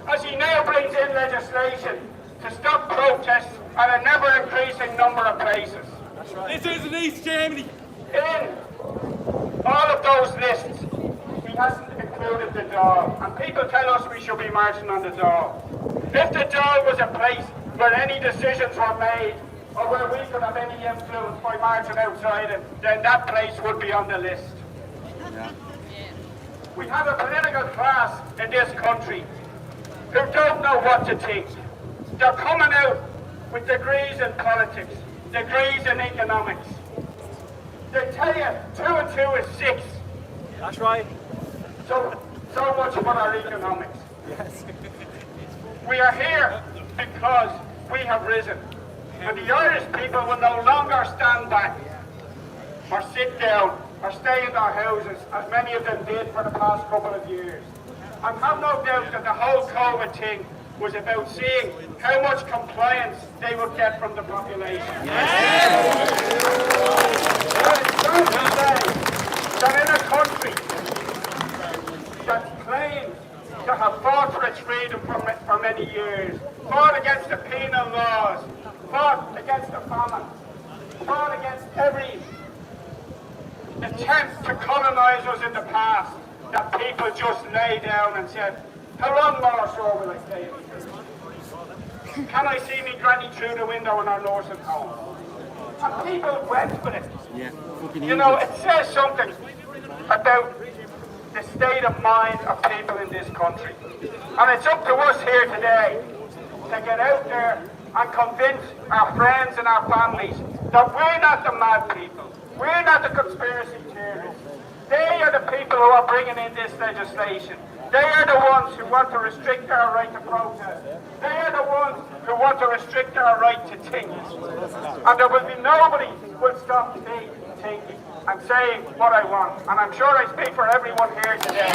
as he now brings in legislation to stop protests at a never-increasing number of places. This isn't East Germany. In all of those lists, he hasn't included the Dáil, and people tell us we should be marching on the Dáil. If the Dáil was a place where any decisions were made, or where we could have any influence by marching outside it, then that place would be on the list. Yeah. We have a political class in this country who don't know what to think. They're coming out with degrees in politics, degrees in economics. They tell you 2 and 2 is 6. That's right. So much about our economics. Yes. We are here because we have risen. And the Irish people will no longer stand back or sit down or stay in their houses, as many of them did for the past couple of years. I have no doubt that the whole COVID thing was about seeing how much compliance they would get from the population. It's not to say that in a country that claims to have fought for its freedom for many years, fought against the penal laws, fought against the famine, fought against every attempt to colonise us in the past, that people just lay down and said, how long more so will I stay in this? Can I see me granny through the window in our nursing home? And people went with it. You know, it says something about the state of mind of people in this country. And it's up to us here today to get out there and convince our friends and our families that we're not the mad people. We're not the conspiracy theorists. They are the people who are bringing in this legislation. They are the ones who want to restrict our right to protest. They are the ones who want to restrict our right to think. And there will be nobody who will stop me thinking and saying what I want. And I'm sure I speak for everyone here today.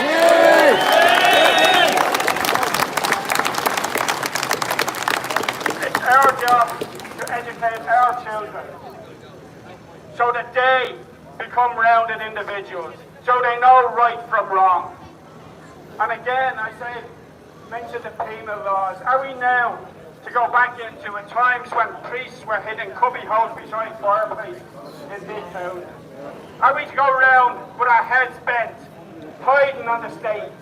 It's our job to educate our children so that they become rounded individuals, so they know right from wrong. And again, I say, mention the penal laws. Are we now to go back into times when priests were hidden cubby holes beside fireplaces in big houses? Are we to go around with our heads bent, hiding on the stage,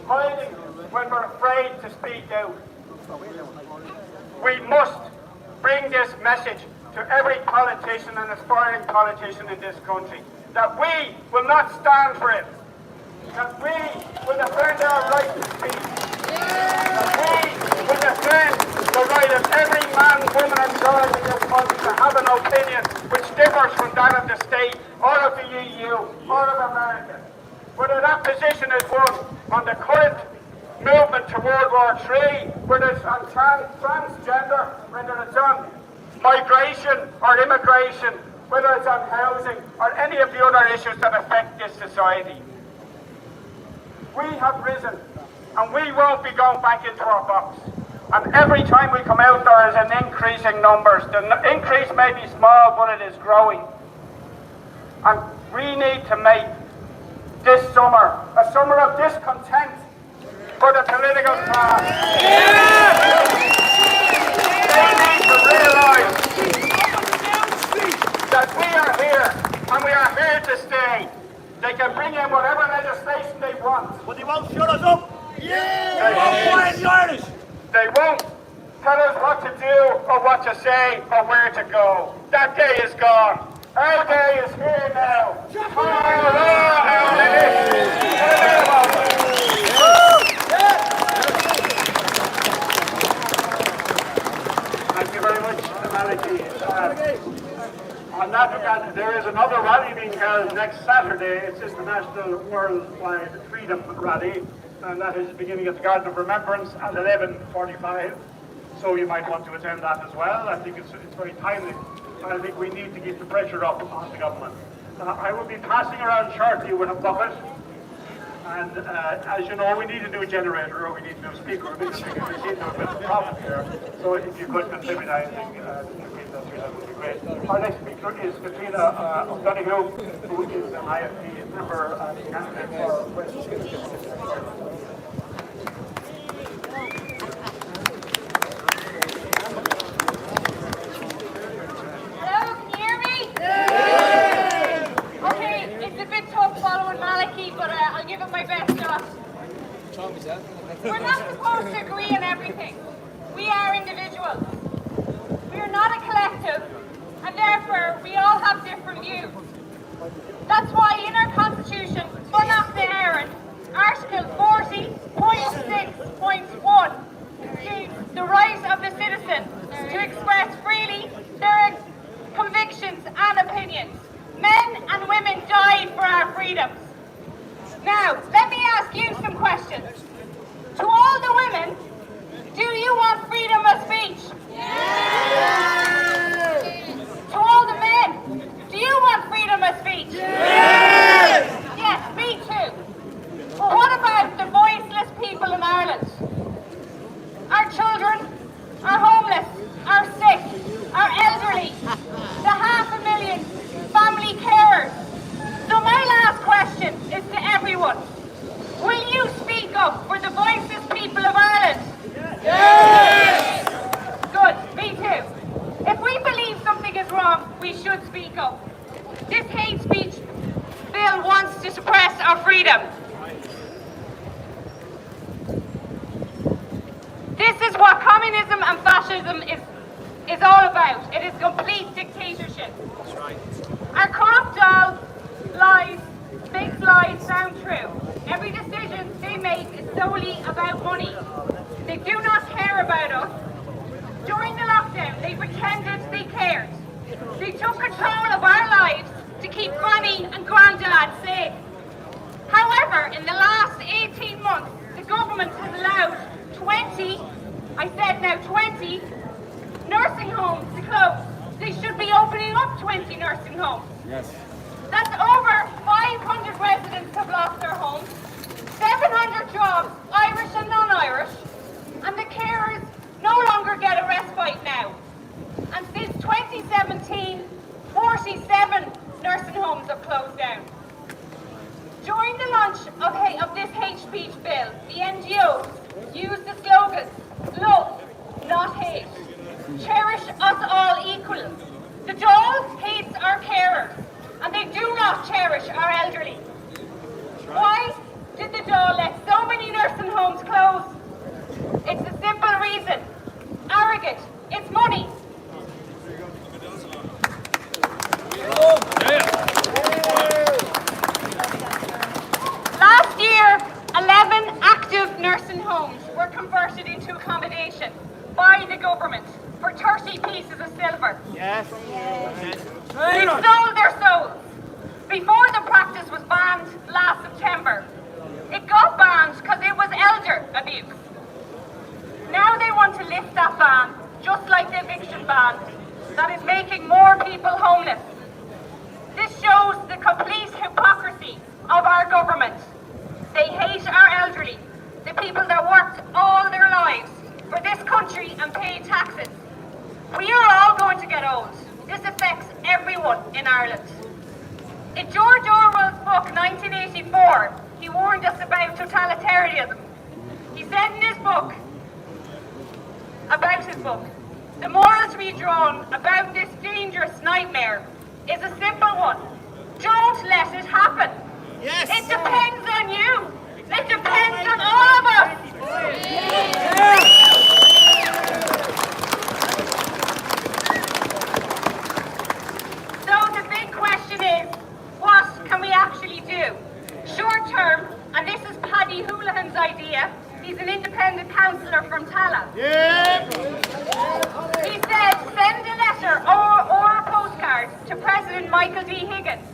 hiding when we're afraid to speak out? We must bring this message to every politician and aspiring politician in this country, that we will not stand for it, that we will defend our right to speak, that we will defend the right of every man, woman and child in this country to have an opinion which differs from that of the state, or of the EU, or of America. Whether that position is one on the current movement to World War III, whether it's on transgender, whether it's on migration or immigration, whether it's on housing or any of the other issues that affect this society. We have risen and we won't be going back into our box. And every time we come out there is an increase in numbers. The increase may be small, but it is growing. And we need to make this summer a summer of discontent for the political class. They need to realise that we are here, and we are here to stay. They can bring in whatever legislation they want. But they won't shut us up! They won't tell us what to do, or what to say, or where to go. That day is gone. Our day is here now. Thank you very much, Maliki. On that regard, there is another rally being held next Saturday. It's International Worldwide Freedom Rally, and that is beginning at the Garden of Remembrance at 11:45. So you might want to attend that as well. I think it's very timely. I think we need to keep the pressure up on the government. I will be passing around shortly with a bucket. And as you know, we need a new generator, or we need a new speaker, because we seem to have a bit of a problem here. So if you could contribute anything, that would be great. Our next speaker is Katrina O'Donoghue, who is an IFP member and candidate for West. Hello, can you hear me? Okay, it's a bit tough following Maliki, but I'll give it my best shot. We're not supposed to agree on everything. We are individuals. We are not a collective, and therefore we all have different views. That's why in our Constitution, Bunach the Aaron, Article 40.6.1 gives the right of the citizen to express freely their convictions and opinions. Men and women died for our freedoms. Now, let me ask you some questions. To all the women, do you want freedom of speech? Yes! To all the men, do you want freedom of speech? Yes! Yes, me too. But what about the voiceless people in Ireland? Our children we should speak up. This hate speech bill wants to suppress our freedom. This is what communism and fascism is all about. It is complete dictatorship. That's right. Our corrupt doll lies, makes lies sound true. Every decision they make is solely about money. They do not care about us. During the lockdown, they pretended they cared. They took control of our lives to keep Granny and Grandad safe. However, in the last 18 months, the government has allowed 20 nursing homes to close. They should be opening up 20 nursing homes. Yes. That's over 500 residents have lost their homes, 700 jobs, Irish and non-Irish, and the carers no longer get a respite now. And since 2017, 47 nursing homes have closed down. During the launch of this hate speech bill, the NGOs used the slogans, love, not hate. Cherish us all equally. The doll hates our carers, and they do not cherish our elderly. Why did the doll let so many nursing homes close? It's a simple reason. Arrogant. It's money. Last year, 11 active nursing homes were converted into accommodation by the government for 30 pieces of silver. Yes. They sold their souls. Before the practice was banned last September, it got banned because it was elder abuse. Now they want to lift that ban, just like the eviction ban, that is making more people homeless. This shows the complete hypocrisy of our government. They hate our elderly, the people that worked all their lives for this country and paid taxes. We are all going to get old. This affects everyone in Ireland. In George Orwell's book, 1984, he warned us about totalitarianism. He said in his book, the moral to be drawn about this dangerous nightmare is a simple one. Don't let it happen. Yes. It depends on you. It depends on all of us. So the big question is, what can we actually do? Short term, and this is Paddy Houlihan's idea. He's an independent councillor from Tala. Yeah. He said, send a letter or a postcard to President Michael D. Higgins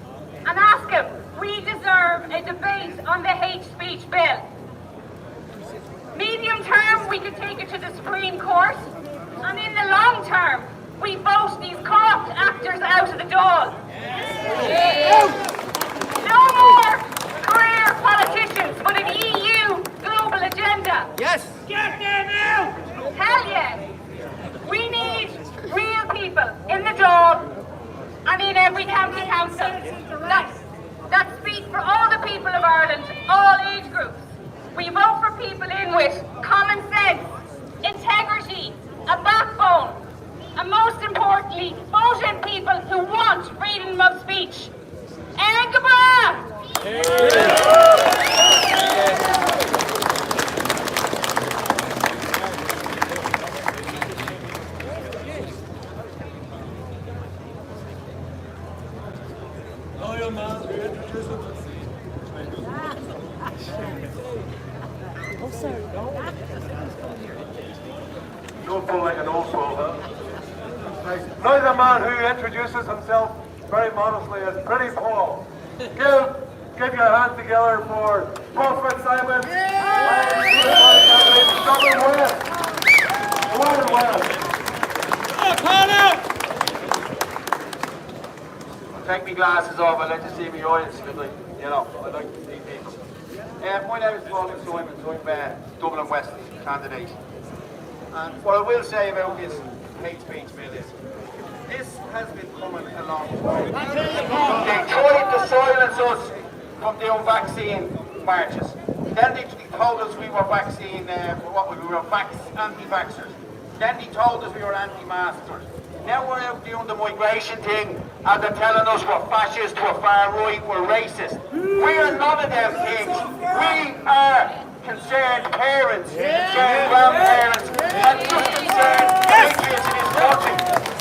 and ask him, we deserve a debate on the hate speech bill. Medium term, we could take it to the Supreme Court. And in the long term, we vote these corrupt actors out of the door. No more career politicians, but an EU global agenda. Yes. Get them out! Hell yeah. We need real people in the door and in every county council that speak for all the people of Ireland, all age groups. We vote for people in with common sense, integrity, a backbone, and most importantly, vote in people who want freedom of speech. And goodbye! Don't pull like an old soul, huh? Now the man who introduces himself very modestly as Pretty Paul. Give your hands together for Prophet Simon. Dublin West. Dublin West. Take my glasses off, I like to see my eyes, I like to see people. My name is Patriot, so I'm Dublin West candidate. And what I will say about this hate speech bill is, this has been coming a long time. They tried to silence us from doing vaccine marches. Then they told us we were anti-vaxxers. Then they told us we were anti-maskers. Now we're out doing the migration thing and they're telling us we're fascist, we're far right, we're racist. We are none of them things. We are concerned parents, concerned grandparents, and just concerned patriots in this country.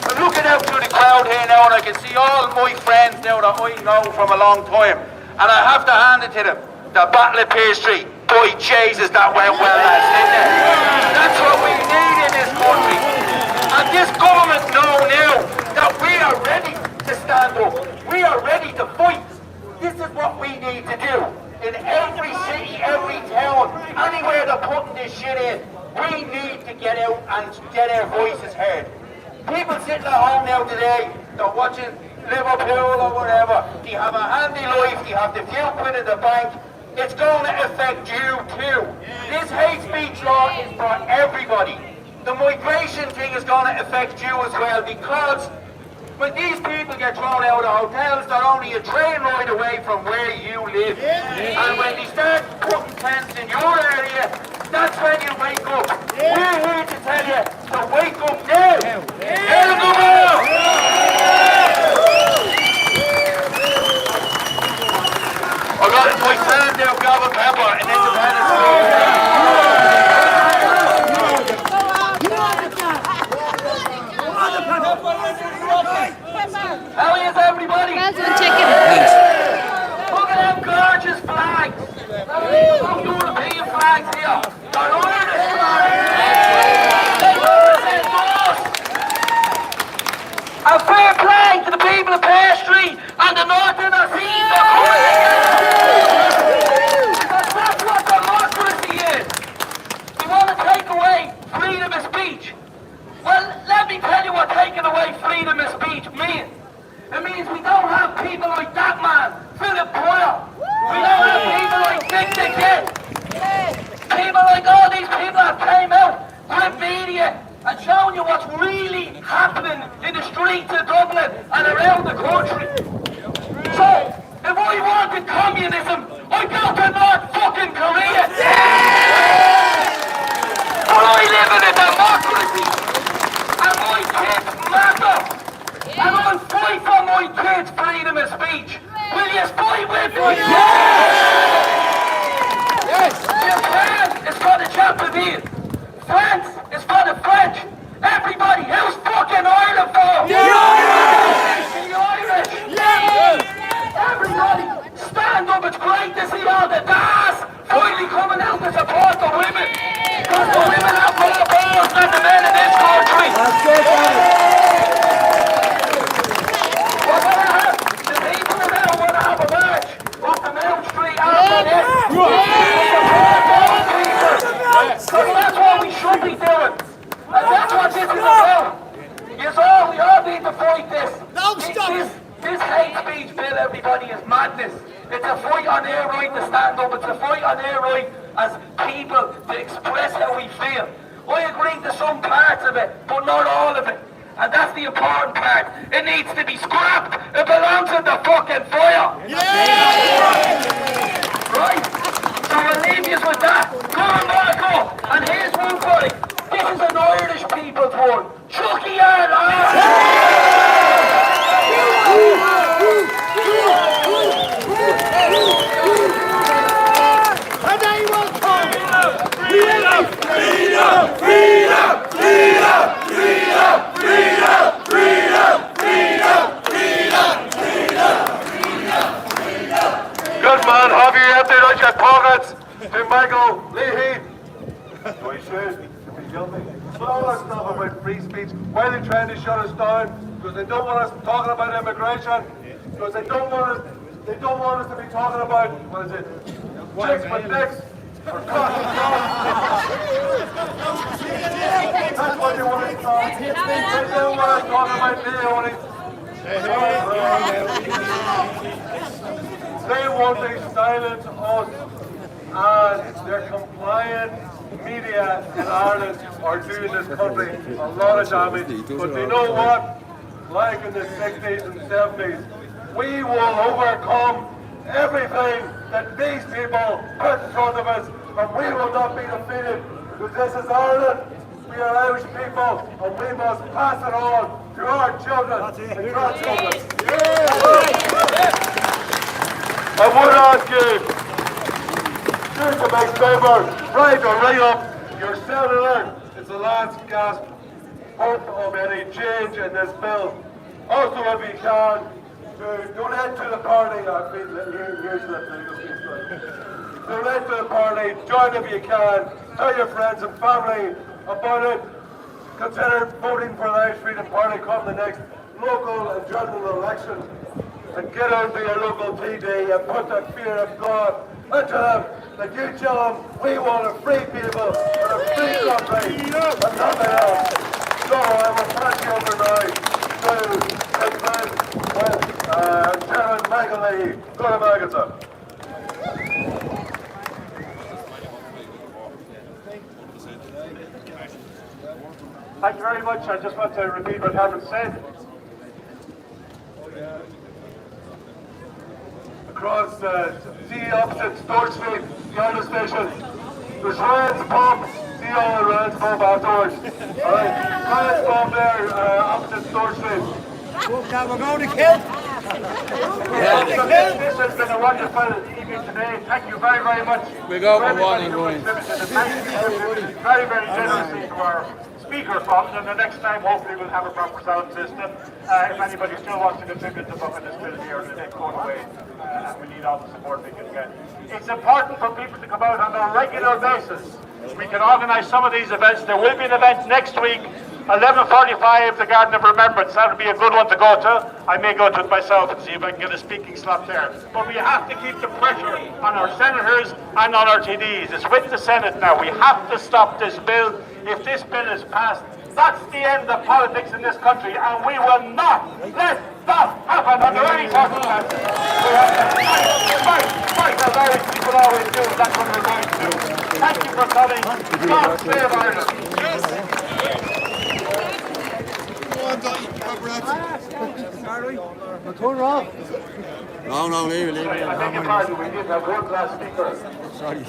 I'm looking out through the crowd here now and I can see all my friends now that I know from a long time. And I have to hand it to them. The Battle of Pearse Street. Boy, Jesus, that went well, lads, didn't it? That's what we need in this country. And this government know now that we are ready to stand up. We are ready to fight. This is what we need to do. In every city, every town, anywhere they're putting this shit in, we need to get out and get our voices heard. People sitting at home now today, they're watching Liverpool or whatever, they have a handy life, they have the few quid in the bank, it's going to affect you too. This hate speech law is for everybody. The migration thing is going to affect you as well because when these people get thrown out of hotels, they're only a train ride away from where you live. And when they start putting tents in your area, that's when you wake up. We're here to tell you to wake up now. I got it, my friend there, Gavin Pepper, and Independence How is everybody? Well done, chicken. Look at them gorgeous flags. Some European flags here. They're Irish flags. They represent us. A fair play to the people of Pearse Street and the Northern Seas. Because that's what democracy is. You want to take away freedom of speech? Well, let me tell you what taking away freedom of speech means. It means we don't have people like that man, Philip Boyle. We don't have people like Dick the Kid. People like all these people that came out, print media, and showing you what's really happening in the streets of Dublin and around the country. So, if I wanted communism, I'd go to North fucking Korea. But I live in a democracy, and my kids matter. And I'll fight for my kids' freedom of speech. Will you fight with me? Yes! Japan is for the Japanese. France is for the French. Everybody, who's fucking Ireland for? The Irish! The Irish! Yes! Everybody, stand up. It's great to see all the dads finally coming out to support the women. Because the women have more balls than the men in this country. That's it, so that's what we should be doing. And that's what this is about. We all need to fight this. This hate speech bill, everybody, is madness. It's a fight on their right to stand up. It's a fight on their right as people to express how we feel. I agree to some parts of it, but not all of it. And that's the important part. It needs to be scrapped. It belongs in the fucking fire. Right? So I'll leave you with that. Go on, Monaco. And here's one for you. This is an Irish people's one. Chucky And they will come. Freedom! Freedom! Freedom! Freedom! Freedom! Freedom! Freedom! Freedom! Freedom! Freedom! Good man, have you out there on your pockets? To Michael Leahy. Do I should? But all that stuff about free speech, why are they trying to shut us down? Because they don't want us talking about immigration. Because they don't want us to be talking about, what is it? Chicks with dicks. For cost and cost. That's what they want to talk. They don't want us talking about neonies. They want to silence us, and their compliant media in Ireland are doing this country a lot of damage. But you know what? Like in the 60s and 70s, we will overcome everything that these people put in front of us, and we will not be defeated. Because this is Ireland. We are Irish people, and we must pass it on to our children and grandchildren. I would ask you to make favour, right or right up, your senator. It's the last gasp hope of any change in this bill. Also, if you can, to donate to the party. Donate to the party, join if you can, tell your friends and family about it. Consider voting for the Irish Freedom Party come the next local and general election. And get out to your local TD and put the fear of God into them. That you tell them we want a free people and a free country and nothing else. So I will pass you over now to his friend with Chairman Michael Leahy. Go to Magazine. Thank you very much. I just want to repeat what Harold said. Across see opposite Storch Street, the Irish station. There's Ryan's Pub. See all the Ryan's Pub afterwards. Alright, Ryan's Pub there, opposite Storch Street. We're going to kill. This has been a wonderful evening today. Thank you very, very much. We go for one in going. Very, very generously to our speaker funds, and the next time hopefully we'll have a proper sound system. If anybody still wants to contribute to bucket this bill here, to take code away, and we need all the support we can get. It's important for people to come out on a regular basis. We can organise some of these events. There will be an event next week, 11:45, the Garden of Remembrance. That would be a good one to go to. I may go to it myself and see if I can get a speaking slot there. But we have to keep the pressure on our senators and on our TDs. It's with the Senate now. We have to stop this bill. If this bill is passed, that's the end of politics in this country, and we will not let that happen under any circumstances. We have to fight as Irish people always do, and that's what we're going to do. Thank you for coming. God save Ireland. No, leave it. I beg your pardon, we did have one last speaker. Sorry.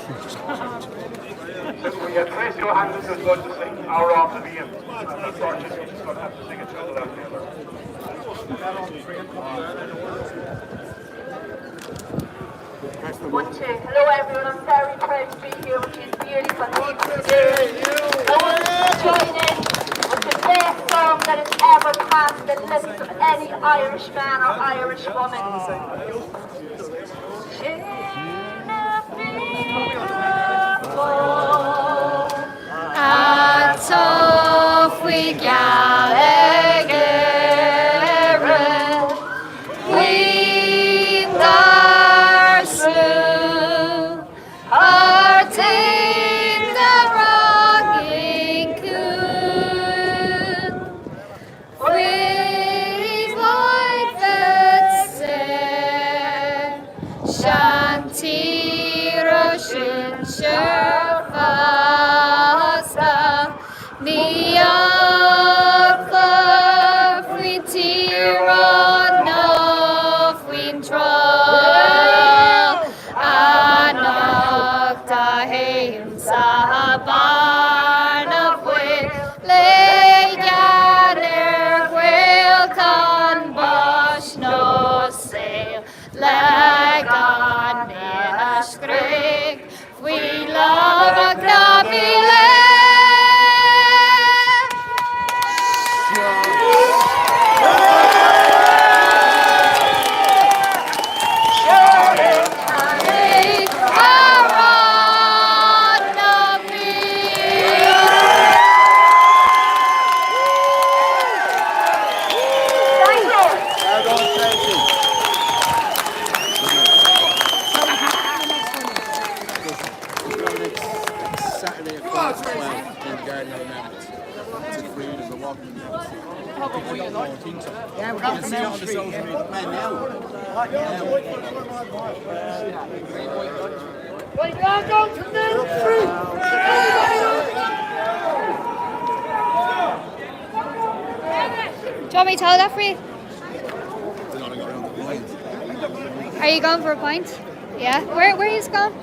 We had Tracy O'Hanlon who's going to sing Our Off to the End. Unfortunately, we're just going to have to sing it to that together. Hello everyone, I'm very proud to be here with these beautiful people today. I want to join in with the best song that has ever passed the lips of any Irish man or Irish woman. And so we Gallagher, we are slew, our take the wronging coon, with life that said, Shanti Roshan Sherpa. The upper we tear on off wind troll and knocked a haim sa barn of will lay gather will con bosh no sail leg on the scraig we love a grabby Yeah, we're going to see on the social media. Man, now. Right now, go to the street! Do you want me to hold that for you? Are you going for a pint? Yeah. Where are you going?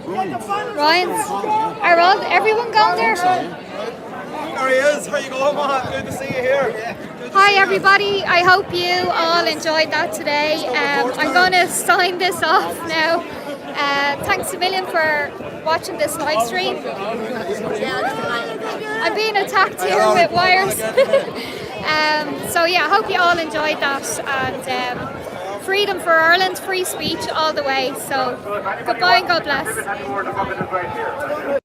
Ryan's. Are everyone going there? There he is. How you going, man? Good to see you here. Good Hi everybody, I hope you all enjoyed that today. I'm going to sign this off now. Thanks a million for watching this live stream. I'm being attacked here with wires. So yeah, I hope you all enjoyed that, and freedom for Ireland, free speech all the way. So goodbye and God bless.